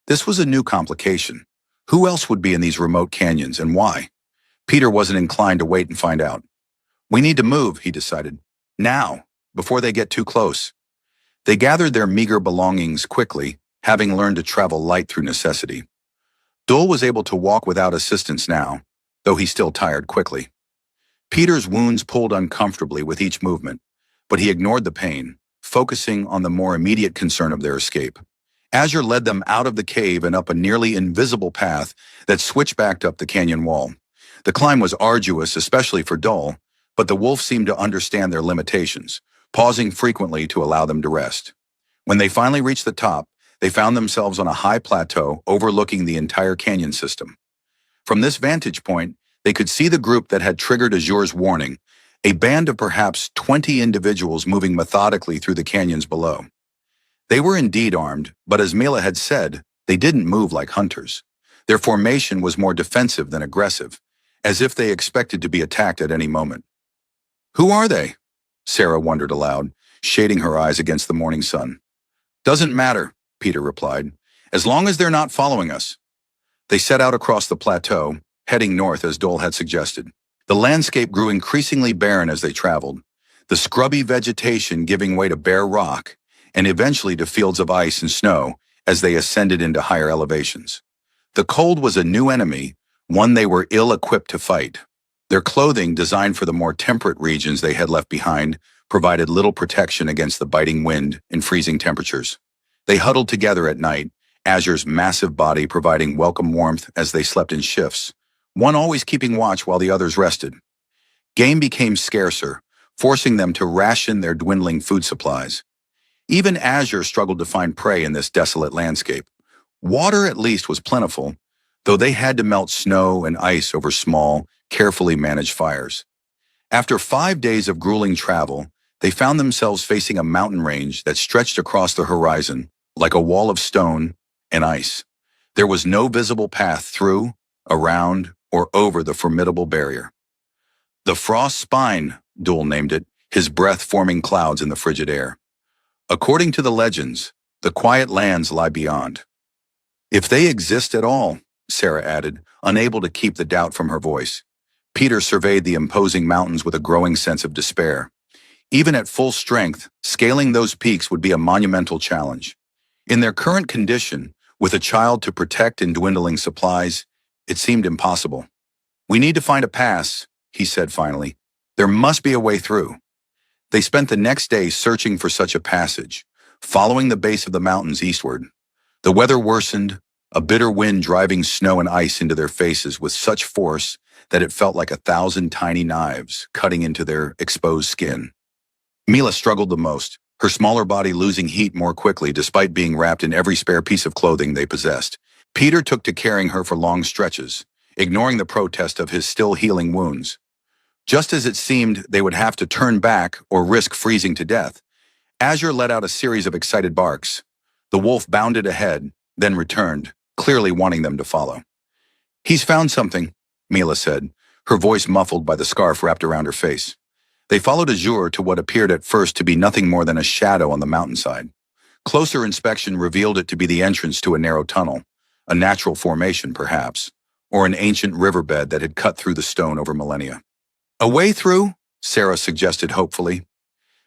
This was a new complication. Who else would be in these remote canyons, and why? Peter wasn't inclined to wait and find out. "We need to move," he decided. "Now, before they get too close." They gathered their meager belongings quickly, having learned to travel light through necessity. Dole was able to walk without assistance now, though he still tired quickly. Peter's wounds pulled uncomfortably with each movement, but he ignored the pain, focusing on the more immediate concern of their escape. Azure led them out of the cave and up a nearly invisible path that switchbacked up the canyon wall. The climb was arduous, especially for Dole, but the wolf seemed to understand their limitations, pausing frequently to allow them to rest. When they finally reached the top, They found themselves on a high plateau overlooking the entire canyon system. From this vantage point, they could see the group that had triggered Azure's warning, a band of perhaps 20 individuals moving methodically through the canyons below. They were indeed armed, but as Mila had said, they didn't move like hunters. Their formation was more defensive than aggressive, as if they expected to be attacked at any moment. "Who are they?" Sarah wondered aloud, shading her eyes against the morning sun. "Doesn't matter," Peter replied, "as long as they're not following us." They set out across the plateau, heading north as Dole had suggested. The landscape grew increasingly barren as they traveled, the scrubby vegetation giving way to bare rock, and eventually to fields of ice and snow as they ascended into higher elevations. The cold was a new enemy, one they were ill-equipped to fight. Their clothing, designed for the more temperate regions they had left behind, provided little protection against the biting wind and freezing temperatures. They huddled together at night, Azure's massive body providing welcome warmth as they slept in shifts, one always keeping watch while the others rested. Game became scarcer, forcing them to ration their dwindling food supplies. Even Azure struggled to find prey in this desolate landscape. Water at least was plentiful, though they had to melt snow and ice over small, carefully managed fires. After 5 days of grueling travel, they found themselves facing a mountain range that stretched across the horizon like a wall of stone and ice. There was no visible path through, around, or over the formidable barrier. The Frost Spine, Dole named it, his breath forming clouds in the frigid air. According to the legends, the quiet lands lie beyond. If they exist at all, Sarah added, unable to keep the doubt from her voice. Peter surveyed the imposing mountains with a growing sense of despair. Even at full strength, scaling those peaks would be a monumental challenge. In their current condition, with a child to protect and dwindling supplies, it seemed impossible. "We need to find a pass," he said finally. "There must be a way through." They spent the next day searching for such a passage, following the base of the mountains eastward. The weather worsened, a bitter wind driving snow and ice into their faces with such force that it felt like 1,000 tiny knives cutting into their exposed skin. Mila struggled the most, her smaller body losing heat more quickly despite being wrapped in every spare piece of clothing they possessed. Peter took to carrying her for long stretches, ignoring the protest of his still healing wounds. Just as it seemed they would have to turn back or risk freezing to death, Azure let out a series of excited barks. The wolf bounded ahead, then returned, clearly wanting them to follow. "He's found something," Mila said, her voice muffled by the scarf wrapped around her face. They followed Azure to what appeared at first to be nothing more than a shadow on the mountainside. Closer inspection revealed it to be the entrance to a narrow tunnel, a natural formation perhaps, or an ancient riverbed that had cut through the stone over millennia. "A way through?" Sarah suggested hopefully.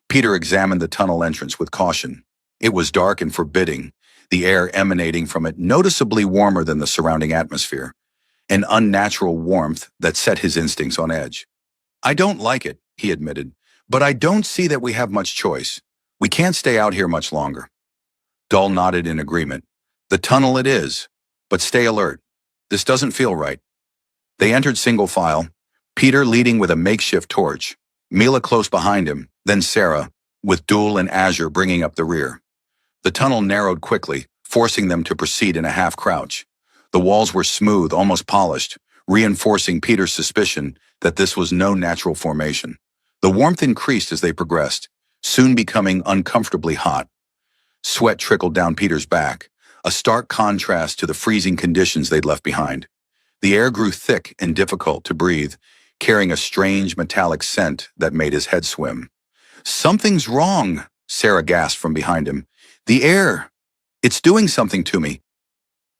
Peter examined the tunnel entrance with caution. It was dark and forbidding, the air emanating from it noticeably warmer than the surrounding atmosphere, an unnatural warmth that set his instincts on edge. "I don't like it," he admitted, "but I don't see that we have much choice. We can't stay out here much longer." Dahl nodded in agreement. "The tunnel it is, but stay alert. This doesn't feel right." They entered single file, Peter leading with a makeshift torch, Mila close behind him, then Sarah, with Dole and Azure bringing up the rear. The tunnel narrowed quickly, forcing them to proceed in a half-crouch. The walls were smooth, almost polished, reinforcing Peter's suspicion that this was no natural formation. The warmth increased as they progressed, soon becoming uncomfortably hot. Sweat trickled down Peter's back, a stark contrast to the freezing conditions they'd left behind. The air grew thick and difficult to breathe, carrying a strange metallic scent that made his head swim. "Something's wrong," Sarah gasped from behind him. "The air, it's doing something to me."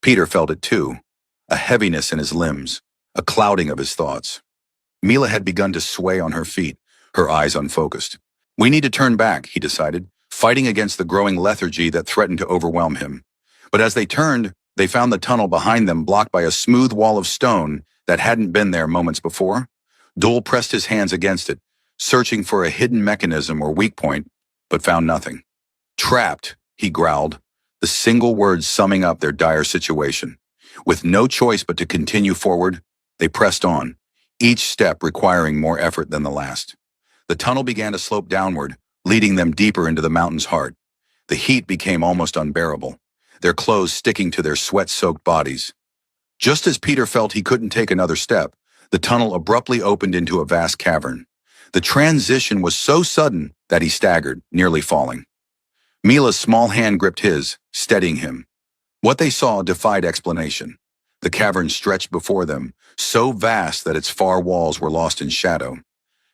Peter felt it too, a heaviness in his limbs, a clouding of his thoughts. Mila had begun to sway on her feet, her eyes unfocused. "We need to turn back," he decided, fighting against the growing lethargy that threatened to overwhelm him. But as they turned, they found the tunnel behind them blocked by a smooth wall of stone that hadn't been there moments before. Dole pressed his hands against it, searching for a hidden mechanism or weak point, but found nothing. "Trapped," he growled, the single word summing up their dire situation. With no choice but to continue forward, they pressed on, each step requiring more effort than the last. The tunnel began to slope downward, leading them deeper into the mountain's heart. The heat became almost unbearable. their clothes sticking to their sweat-soaked bodies. Just as Peter felt he couldn't take another step, the tunnel abruptly opened into a vast cavern. The transition was so sudden that he staggered, nearly falling. Mila's small hand gripped his, steadying him. What they saw defied explanation. The cavern stretched before them, so vast that its far walls were lost in shadow.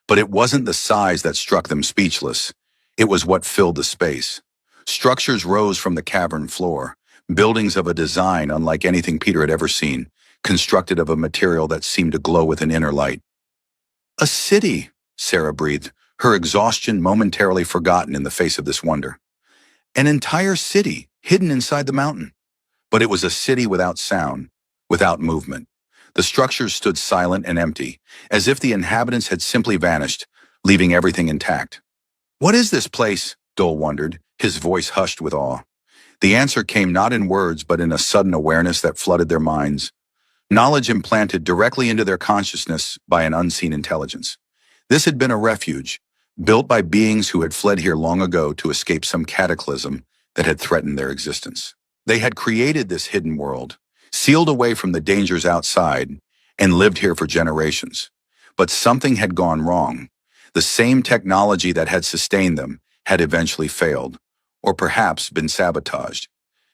But it wasn't the size that struck them speechless. It was what filled the space. Structures rose from the cavern floor, buildings of a design unlike anything Peter had ever seen, constructed of a material that seemed to glow with an inner light. A city, Sarah breathed, her exhaustion momentarily forgotten in the face of this wonder. An entire city, hidden inside the mountain. But it was a city without sound, without movement. The structures stood silent and empty, as if the inhabitants had simply vanished, leaving everything intact. "What is this place?" Dole wondered, his voice hushed with awe. The answer came not in words but in a sudden awareness that flooded their minds. Knowledge implanted directly into their consciousness by an unseen intelligence. This had been a refuge, built by beings who had fled here long ago to escape some cataclysm that had threatened their existence. They had created this hidden world, sealed away from the dangers outside, and lived here for generations. But something had gone wrong. The same technology that had sustained them had eventually failed, or perhaps been sabotaged.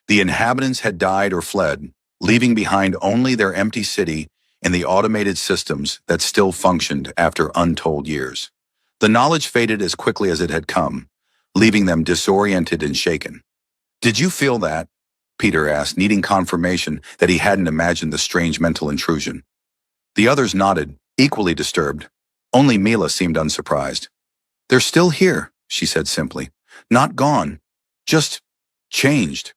The inhabitants had died or fled, leaving behind only their empty city and the automated systems that still functioned after untold years. The knowledge faded as quickly as it had come, leaving them disoriented and shaken. "Did you feel that?" Peter asked, needing confirmation that he hadn't imagined the strange mental intrusion. The others nodded, equally disturbed. Only Mila seemed unsurprised. "They're still here," she said simply. "Not gone. Just changed."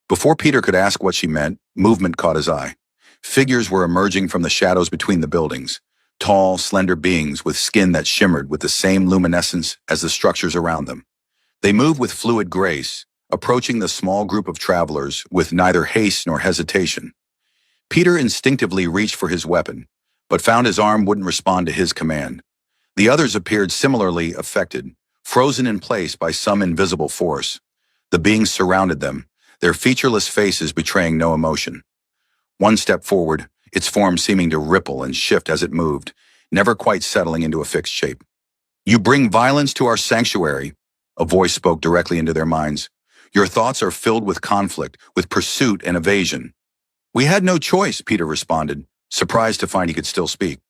Before Peter could ask what she meant, movement caught his eye. Figures were emerging from the shadows between the buildings. Tall, slender beings with skin that shimmered with the same luminescence as the structures around them. They moved with fluid grace, approaching the small group of travelers with neither haste nor hesitation. Peter instinctively reached for his weapon, but found his arm wouldn't respond to his command. The others appeared similarly affected, frozen in place by some invisible force. The beings surrounded them, their featureless faces betraying no emotion. One stepped forward, its form seeming to ripple and shift as it moved, never quite settling into a fixed shape. "You bring violence to our sanctuary," a voice spoke directly into their minds. "Your thoughts are filled with conflict, with pursuit and evasion." "We had no choice," Peter responded, surprised to find he could still speak.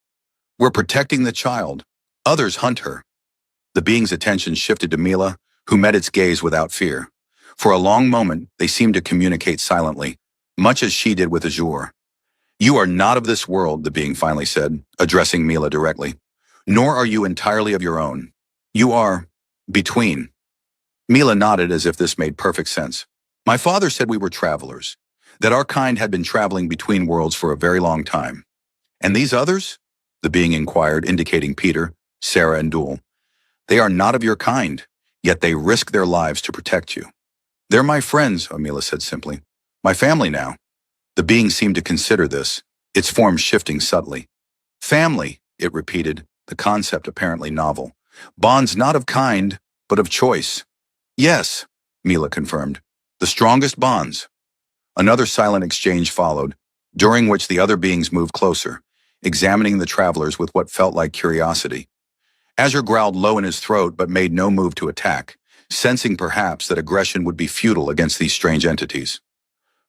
"We're protecting the child. Others hunt her." The being's attention shifted to Mila, who met its gaze without fear. For a long moment, they seemed to communicate silently, much as she did with Azure. "You are not of this world," the being finally said, addressing Mila directly. "Nor are you entirely of your own. You are between." Mila nodded as if this made perfect sense. "My father said we were travelers, that our kind had been traveling between worlds for a very long time. And these others?" the being inquired, indicating Peter, Sarah, and Dul. "They are not of your kind, yet they risk their lives to protect you." "They're my friends," Amila said simply. "My family now." The being seemed to consider this, its form shifting subtly. "Family," it repeated, the concept apparently novel. "Bonds not of kind, but of choice." "Yes," Mila confirmed. "The strongest bonds." Another silent exchange followed, during which the other beings moved closer, examining the travelers with what felt like curiosity. Azure growled low in his throat but made no move to attack, sensing perhaps that aggression would be futile against these strange entities.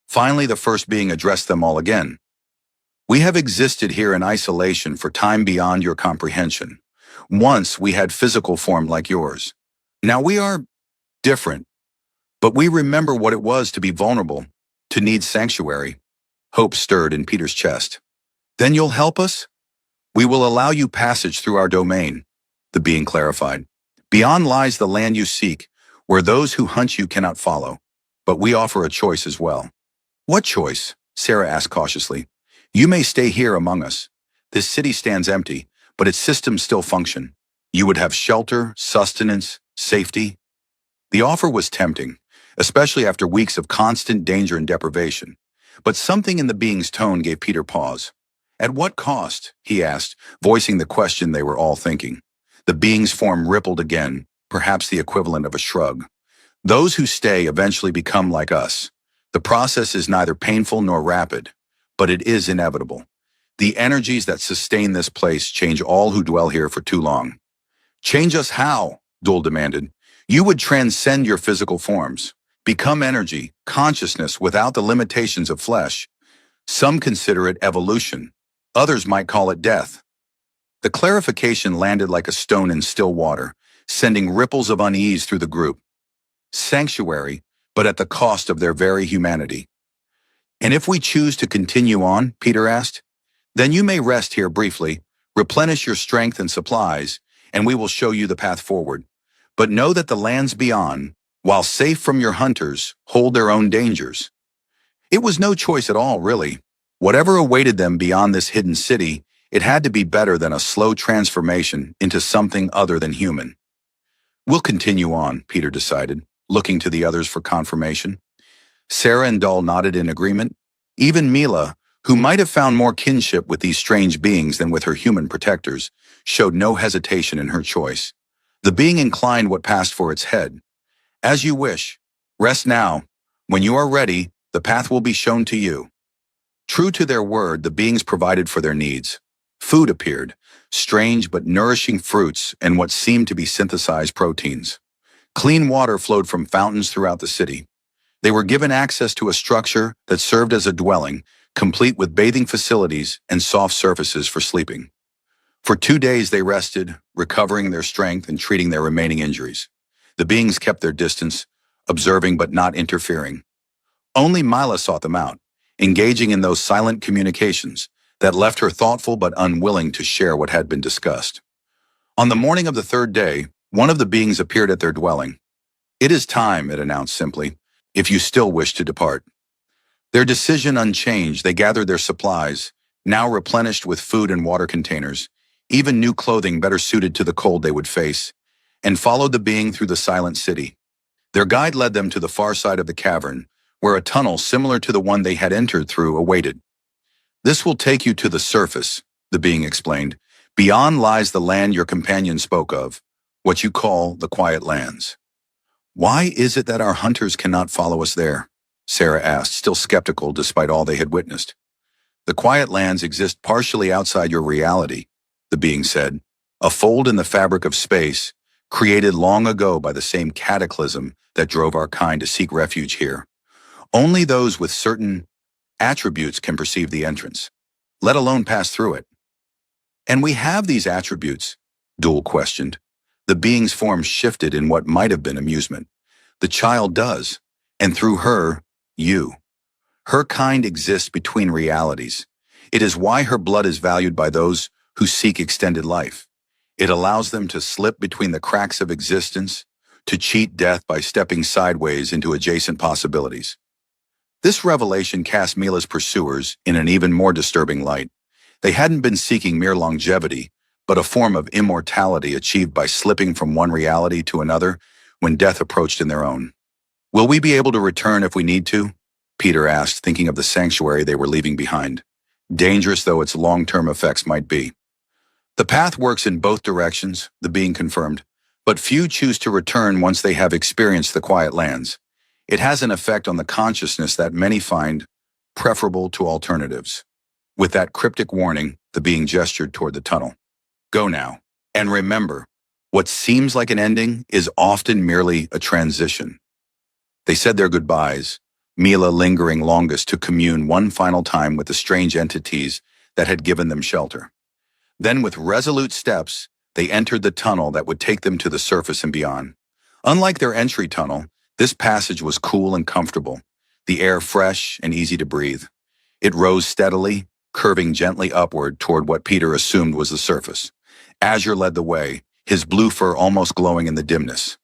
Finally, the first being addressed them all again. "We have existed here in isolation for time beyond your comprehension. Once we had physical form like yours. Now we are different, but we remember what it was to be vulnerable, to need sanctuary." Hope stirred in Peter's chest. "Then you'll help us?" "We will allow you passage through our domain," the being clarified. "Beyond lies the land you seek, where those who hunt you cannot follow. But we offer a choice as well." "What choice?" Sarah asked cautiously. "You may stay here among us. This city stands empty, but its systems still function. You would have shelter, sustenance, safety." The offer was tempting, especially after weeks of constant danger and deprivation. But something in the being's tone gave Peter pause. "At what cost?" he asked, voicing the question they were all thinking. The being's form rippled again, perhaps the equivalent of a shrug. "Those who stay eventually become like us. The process is neither painful nor rapid, but it is inevitable. The energies that sustain this place change all who dwell here for too long. Change us how? Dul demanded. You would transcend your physical forms, become energy, consciousness without the limitations of flesh. Some consider it evolution. Others might call it death. The clarification landed like a stone in still water, sending ripples of unease through the group. Sanctuary, but at the cost of their very humanity. And if we choose to continue on, Peter asked, then you may rest here briefly, replenish your strength and supplies, and we will show you the path forward. But know that the lands beyond, while safe from your hunters, hold their own dangers. It was no choice at all, really. Whatever awaited them beyond this hidden city, it had to be better than a slow transformation into something other than human. We'll continue on, Peter decided, looking to the others for confirmation. Sarah and Dul nodded in agreement. Even Mila, who might have found more kinship with these strange beings than with her human protectors, showed no hesitation in her choice. The being inclined what passed for its head. As you wish. Rest now. When you are ready, the path will be shown to you. True to their word, the beings provided for their needs. Food appeared, strange but nourishing fruits and what seemed to be synthesized proteins. Clean water flowed from fountains throughout the city. They were given access to a structure that served as a dwelling, complete with bathing facilities and soft surfaces for sleeping. For 2 days they rested, recovering their strength and treating their remaining injuries. The beings kept their distance, observing but not interfering. Only Mila sought them out, engaging in those silent communications that left her thoughtful but unwilling to share what had been discussed. On the morning of the 3rd day, one of the beings appeared at their dwelling. It is time, it announced simply, if you still wish to depart. Their decision unchanged, they gathered their supplies, now replenished with food and water containers, even new clothing better suited to the cold they would face, and followed the being through the silent city. Their guide led them to the far side of the cavern, where a tunnel similar to the one they had entered through awaited. This will take you to the surface, the being explained. Beyond lies the land your companion spoke of, what you call the Quiet Lands. Why is it that our hunters cannot follow us there? Sarah asked, still skeptical despite all they had witnessed. The Quiet Lands exist partially outside your reality, the being said, a fold in the fabric of space, created long ago by the same cataclysm that drove our kind to seek refuge here. Only those with certain attributes can perceive the entrance, let alone pass through it. And we have these attributes, Dul questioned. The being's form shifted in what might have been amusement. The child does, and through her, you. Her kind exists between realities. It is why her blood is valued by those who seek extended life. It allows them to slip between the cracks of existence, to cheat death by stepping sideways into adjacent possibilities. This revelation cast Mila's pursuers in an even more disturbing light. They hadn't been seeking mere longevity, but a form of immortality achieved by slipping from one reality to another when death approached in their own. Will we be able to return if we need to? Peter asked, thinking of the sanctuary they were leaving behind, dangerous though its long-term effects might be. The path works in both directions, the being confirmed, but few choose to return once they have experienced the Quiet Lands. It has an effect on the consciousness that many find preferable to alternatives. With that cryptic warning, the being gestured toward the tunnel. Go now. And remember, what seems like an ending is often merely a transition. They said their goodbyes, Mila lingering longest to commune one final time with the strange entities that had given them shelter. Then with resolute steps, they entered the tunnel that would take them to the surface and beyond. Unlike their entry tunnel, this passage was cool and comfortable, the air fresh and easy to breathe. It rose steadily, curving gently upward toward what Peter assumed was the surface. Azure led the way, his blue fur almost glowing in the dimness.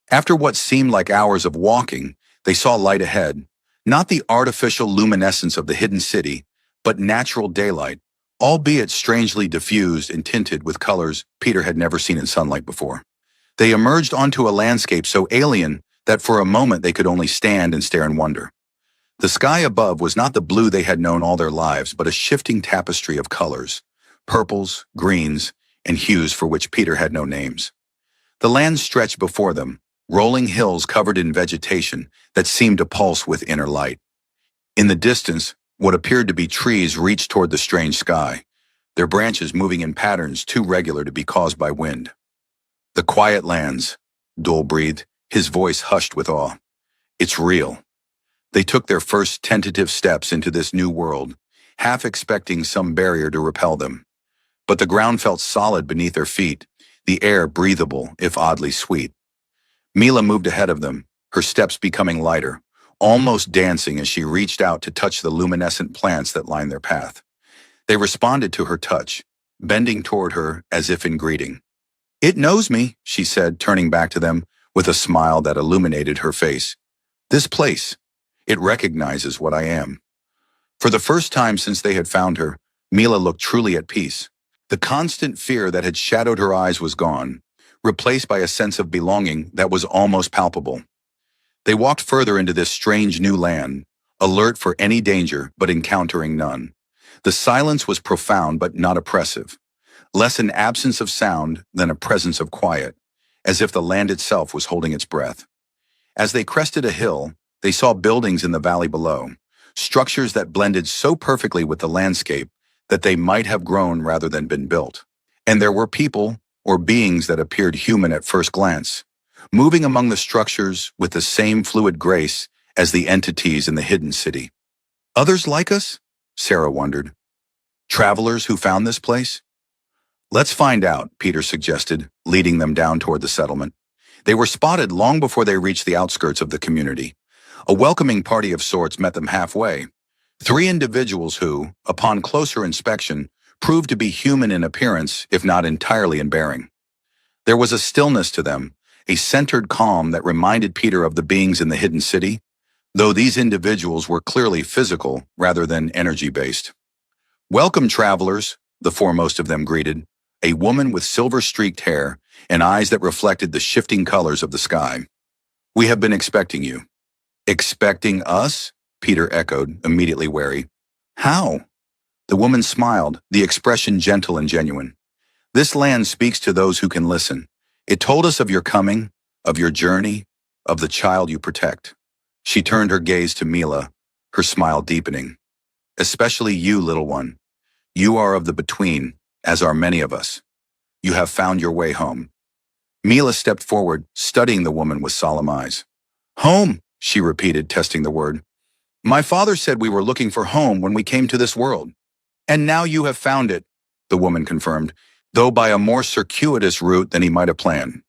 After what seemed like hours of walking, they saw light ahead, not the artificial luminescence of the hidden city, but natural daylight, albeit strangely diffused and tinted with colors Peter had never seen in sunlight before. They emerged onto a landscape so alien that for a moment they could only stand and stare in wonder. The sky above was not the blue they had known all their lives, but a shifting tapestry of colors, purples, greens, and hues for which Peter had no names. The land stretched before them, rolling hills covered in vegetation that seemed to pulse with inner light. In the distance, what appeared to be trees reached toward the strange sky, their branches moving in patterns too regular to be caused by wind. The quiet lands, Dole breathed, his voice hushed with awe. It's real. They took their first tentative steps into this new world, half expecting some barrier to repel them. But the ground felt solid beneath their feet, the air breathable, if oddly sweet. Mila moved ahead of them, her steps becoming lighter, almost dancing as she reached out to touch the luminescent plants that lined their path. They responded to her touch, bending toward her as if in greeting. "It knows me," she said, turning back to them with a smile that illuminated her face. "This place, it recognizes what I am." For the first time since they had found her, Mila looked truly at peace. The constant fear that had shadowed her eyes was gone, replaced by a sense of belonging that was almost palpable. They walked further into this strange new land, alert for any danger but encountering none. The silence was profound but not oppressive, less an absence of sound than a presence of quiet, as if the land itself was holding its breath. As they crested a hill, they saw buildings in the valley below, structures that blended so perfectly with the landscape that they might have grown rather than been built. And there were people, or beings that appeared human at first glance, moving among the structures with the same fluid grace as the entities in the hidden city. Others like us? Sarah wondered. Travelers who found this place? Let's find out, Peter suggested, leading them down toward the settlement. They were spotted long before they reached the outskirts of the community. A welcoming party of sorts met them halfway. Three individuals who, upon closer inspection, proved to be human in appearance, if not entirely in bearing. There was a stillness to them, a centered calm that reminded Peter of the beings in the hidden city, though these individuals were clearly physical rather than energy-based. "Welcome, travelers," the foremost of them greeted, a woman with silver-streaked hair and eyes that reflected the shifting colors of the sky. "We have been expecting you." "Expecting us?" Peter echoed, immediately wary. "How?" The woman smiled, the expression gentle and genuine. "This land speaks to those who can listen. It told us of your coming, of your journey, of the child you protect." She turned her gaze to Mila, her smile deepening. "Especially you, little one. You are of the between, as are many of us. You have found your way home." Mila stepped forward, studying the woman with solemn eyes. "Home," she repeated, testing the word. "My father said we were looking for home when we came to this world. And now you have found it," the woman confirmed, though by a more circuitous route than he might have planned.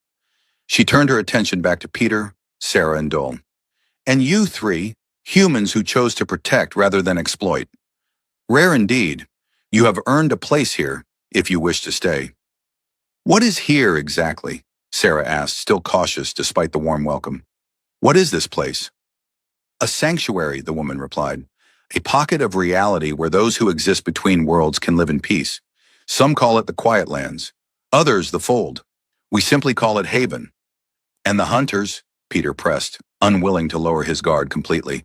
She turned her attention back to Peter, Sarah, and Dole. "And you three, humans who chose to protect rather than exploit. Rare indeed. You have earned a place here, if you wish to stay." "What is here exactly?" Sarah asked, still cautious despite the warm welcome. "What is this place?" "A sanctuary," the woman replied. "A pocket of reality where those who exist between worlds can live in peace. Some call it the Quiet Lands, others the Fold. We simply call it Haven." "And the hunters," Peter pressed, unwilling to lower his guard completely.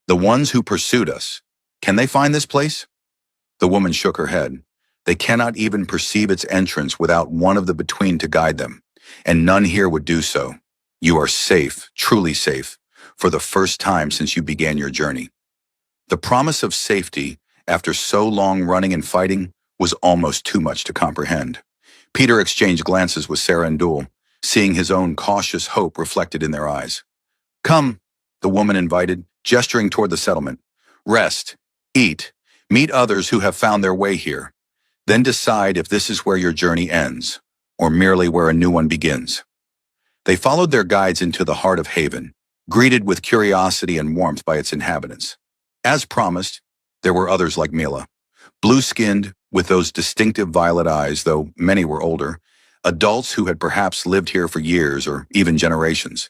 "The ones who pursued us. Can they find this place?" The woman shook her head. "They cannot even perceive its entrance without one of the between to guide them, and none here would do so. You are safe, truly safe, for the first time since you began your journey." The promise of safety, after so long running and fighting, was almost too much to comprehend. Peter exchanged glances with Sarah and Dole, seeing his own cautious hope reflected in their eyes. "Come," the woman invited, gesturing toward the settlement. "Rest, eat, meet others who have found their way here. Then decide if this is where your journey ends, or merely where a new one begins." They followed their guides into the heart of Haven, greeted with curiosity and warmth by its inhabitants. As promised, there were others like Mila, blue-skinned, with those distinctive violet eyes, though many were older, adults who had perhaps lived here for years or even generations.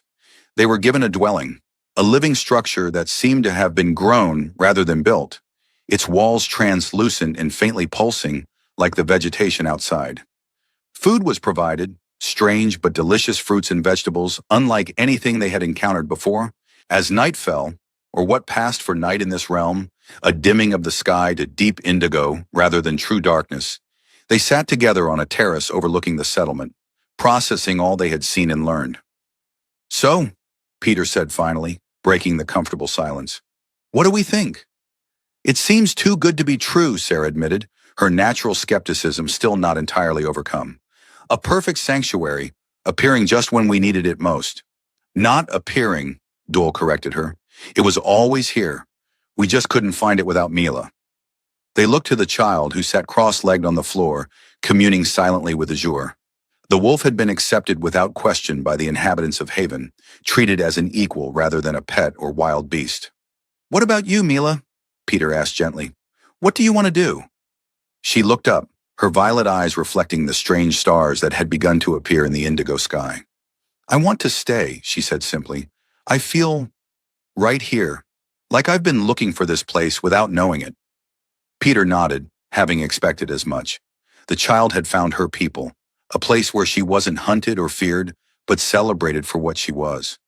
They were given a dwelling, a living structure that seemed to have been grown rather than built, its walls translucent and faintly pulsing like the vegetation outside. Food was provided, strange but delicious fruits and vegetables, unlike anything they had encountered before. As night fell, or what passed for night in this realm, a dimming of the sky to deep indigo rather than true darkness, they sat together on a terrace overlooking the settlement, processing all they had seen and learned. "So," Peter said finally, breaking the comfortable silence, "what do we think?" It seems too good to be true, Sarah admitted, her natural skepticism still not entirely overcome. A perfect sanctuary, appearing just when we needed it most. Not appearing, Dole corrected her. It was always here. We just couldn't find it without Mila. They looked to the child who sat cross-legged on the floor, communing silently with Azure. The wolf had been accepted without question by the inhabitants of Haven, treated as an equal rather than a pet or wild beast. "What about you, Mila?" Peter asked gently. "What do you want to do?" She looked up, her violet eyes reflecting the strange stars that had begun to appear in the indigo sky. "I want to stay," she said simply. "I feel right here, like I've been looking for this place without knowing it." Peter nodded, having expected as much. The child had found her people, a place where she wasn't hunted or feared, but celebrated for what she was.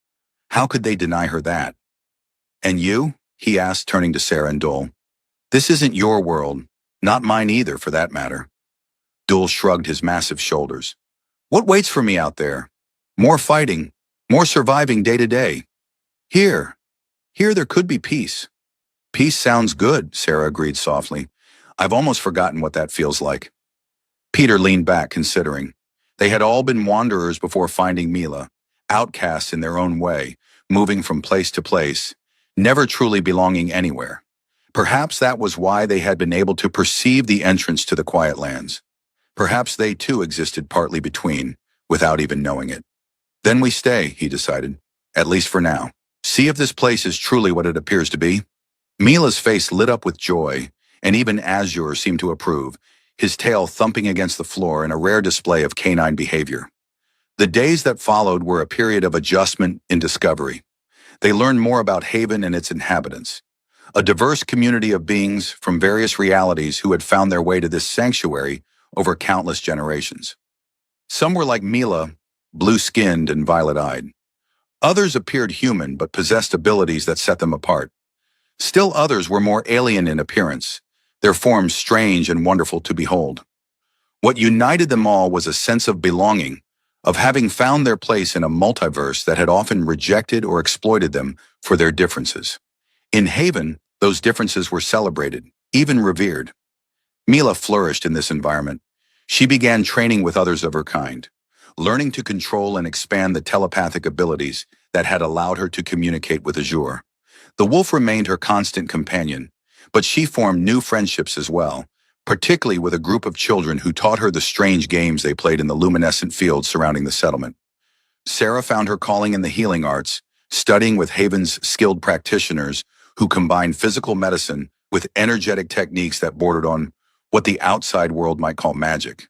How could they deny her that? "And you?" he asked, turning to Sarah and Dole. "This isn't your world, not mine either, for that matter." Dole shrugged his massive shoulders. "What waits for me out there? More fighting, more surviving day to day. Here, here there could be peace." "Peace sounds good," Sarah agreed softly. "I've almost forgotten what that feels like." Peter leaned back, considering. They had all been wanderers before finding Mila, outcasts in their own way, moving from place to place, never truly belonging anywhere. Perhaps that was why they had been able to perceive the entrance to the quiet lands. Perhaps they too existed partly between, without even knowing it. "Then we stay," he decided, "at least for now. See if this place is truly what it appears to be." Mila's face lit up with joy, and even Azure seemed to approve, his tail thumping against the floor in a rare display of canine behavior. The days that followed were a period of adjustment and discovery. They learned more about Haven and its inhabitants, a diverse community of beings from various realities who had found their way to this sanctuary over countless generations. Some were like Mila, blue-skinned and violet-eyed. Others appeared human but possessed abilities that set them apart. Still others were more alien in appearance, their forms strange and wonderful to behold. What united them all was a sense of belonging, of having found their place in a multiverse that had often rejected or exploited them for their differences. In Haven, those differences were celebrated, even revered. Mila flourished in this environment. She began training with others of her kind, learning to control and expand the telepathic abilities that had allowed her to communicate with Azure. The wolf remained her constant companion, but she formed new friendships as well, particularly with a group of children who taught her the strange games they played in the luminescent fields surrounding the settlement. Sarah found her calling in the healing arts, studying with Haven's skilled practitioners who combined physical medicine with energetic techniques that bordered on what the outside world might call magic.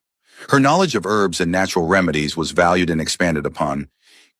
Her knowledge of herbs and natural remedies was valued and expanded upon,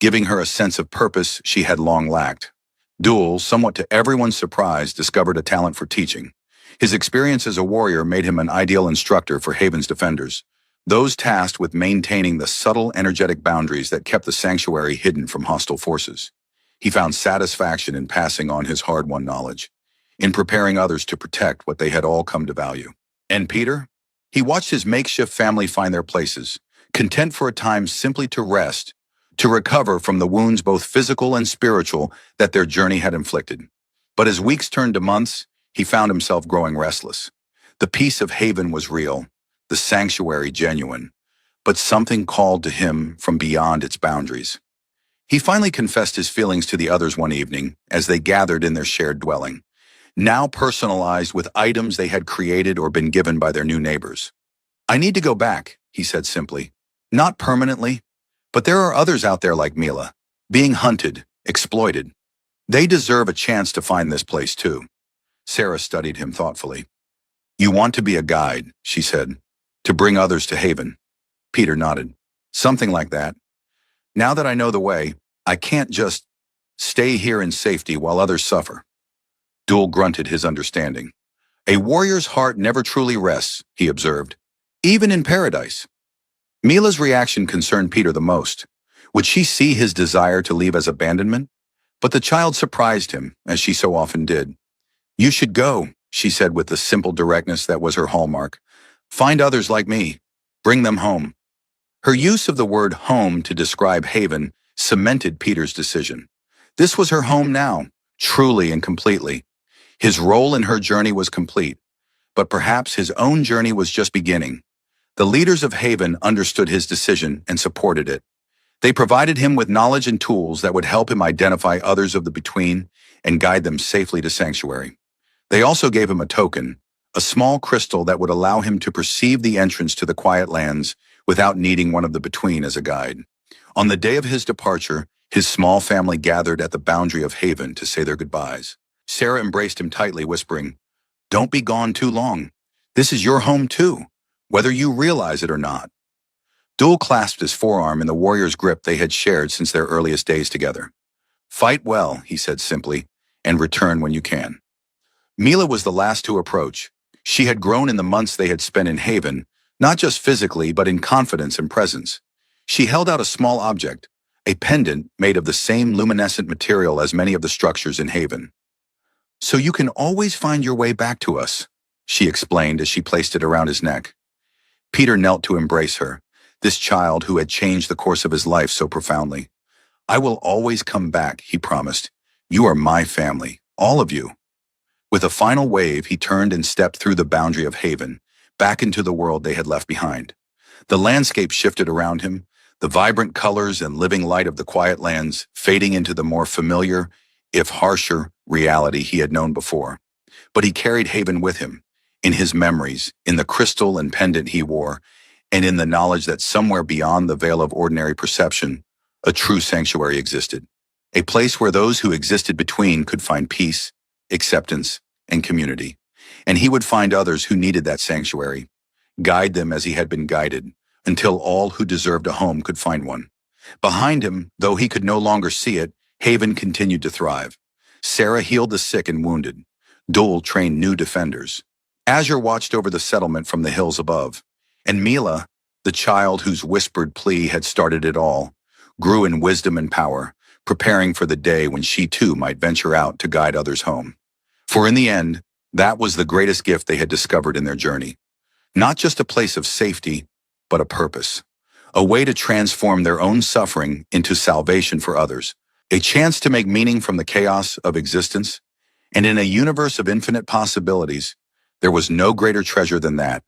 giving her a sense of purpose she had long lacked. Duel, somewhat to everyone's surprise, discovered a talent for teaching. His experience as a warrior made him an ideal instructor for Haven's defenders, those tasked with maintaining the subtle energetic boundaries that kept the sanctuary hidden from hostile forces. He found satisfaction in passing on his hard-won knowledge, in preparing others to protect what they had all come to value. And Peter? He watched his makeshift family find their places, content for a time simply to rest, to recover from the wounds both physical and spiritual that their journey had inflicted. But as weeks turned to months, he found himself growing restless. The peace of Haven was real, the sanctuary genuine, but something called to him from beyond its boundaries. He finally confessed his feelings to the others one evening as they gathered in their shared dwelling, now personalized with items they had created or been given by their new neighbors. "I need to go back," he said simply. "Not permanently, but there are others out there like Mila, being hunted, exploited. They deserve a chance to find this place too." Sarah studied him thoughtfully. "You want to be a guide," she said, "to bring others to Haven." Peter nodded. "Something like that. Now that I know the way, I can't just stay here in safety while others suffer." Duel grunted his understanding. "A warrior's heart never truly rests," he observed, "even in paradise." Mila's reaction concerned Peter the most. Would she see his desire to leave as abandonment? But the child surprised him, as she so often did. "You should go," she said with the simple directness that was her hallmark. "Find others like me. Bring them home." Her use of the word home to describe Haven cemented Peter's decision. This was her home now, truly and completely. His role in her journey was complete, but perhaps his own journey was just beginning. The leaders of Haven understood his decision and supported it. They provided him with knowledge and tools that would help him identify others of the between and guide them safely to sanctuary. They also gave him a token, a small crystal that would allow him to perceive the entrance to the quiet lands without needing one of the between as a guide. On the day of his departure, his small family gathered at the boundary of Haven to say their goodbyes. Sarah embraced him tightly, whispering, "Don't be gone too long. This is your home too, whether you realize it or not." Duel clasped his forearm in the warrior's grip they had shared since their earliest days together. "Fight well," he said simply, "and return when you can." Mila was the last to approach. She had grown in the months they had spent in Haven, not just physically but in confidence and presence. She held out a small object, a pendant made of the same luminescent material as many of the structures in Haven. "So you can always find your way back to us," she explained as she placed it around his neck. Peter knelt to embrace her, this child who had changed the course of his life so profoundly. "I will always come back," he promised. "You are my family, all of you." With a final wave, he turned and stepped through the boundary of Haven, back into the world they had left behind. The landscape shifted around him, the vibrant colors and living light of the quiet lands fading into the more familiar, if harsher, reality he had known before. But he carried Haven with him, in his memories, in the crystal and pendant he wore, and in the knowledge that somewhere beyond the veil of ordinary perception, a true sanctuary existed. A place where those who existed between could find peace, acceptance, and community. And he would find others who needed that sanctuary, guide them as he had been guided, until all who deserved a home could find one. Behind him, though he could no longer see it, Haven continued to thrive. Sarah healed the sick and wounded. Duel trained new defenders. Azure watched over the settlement from the hills above. And Mila, the child whose whispered plea had started it all, grew in wisdom and power, preparing for the day when she too might venture out to guide others home. For in the end, that was the greatest gift they had discovered in their journey. Not just a place of safety, but a purpose. A way to transform their own suffering into salvation for others. A chance to make meaning from the chaos of existence. And in a universe of infinite possibilities, there was no greater treasure than that.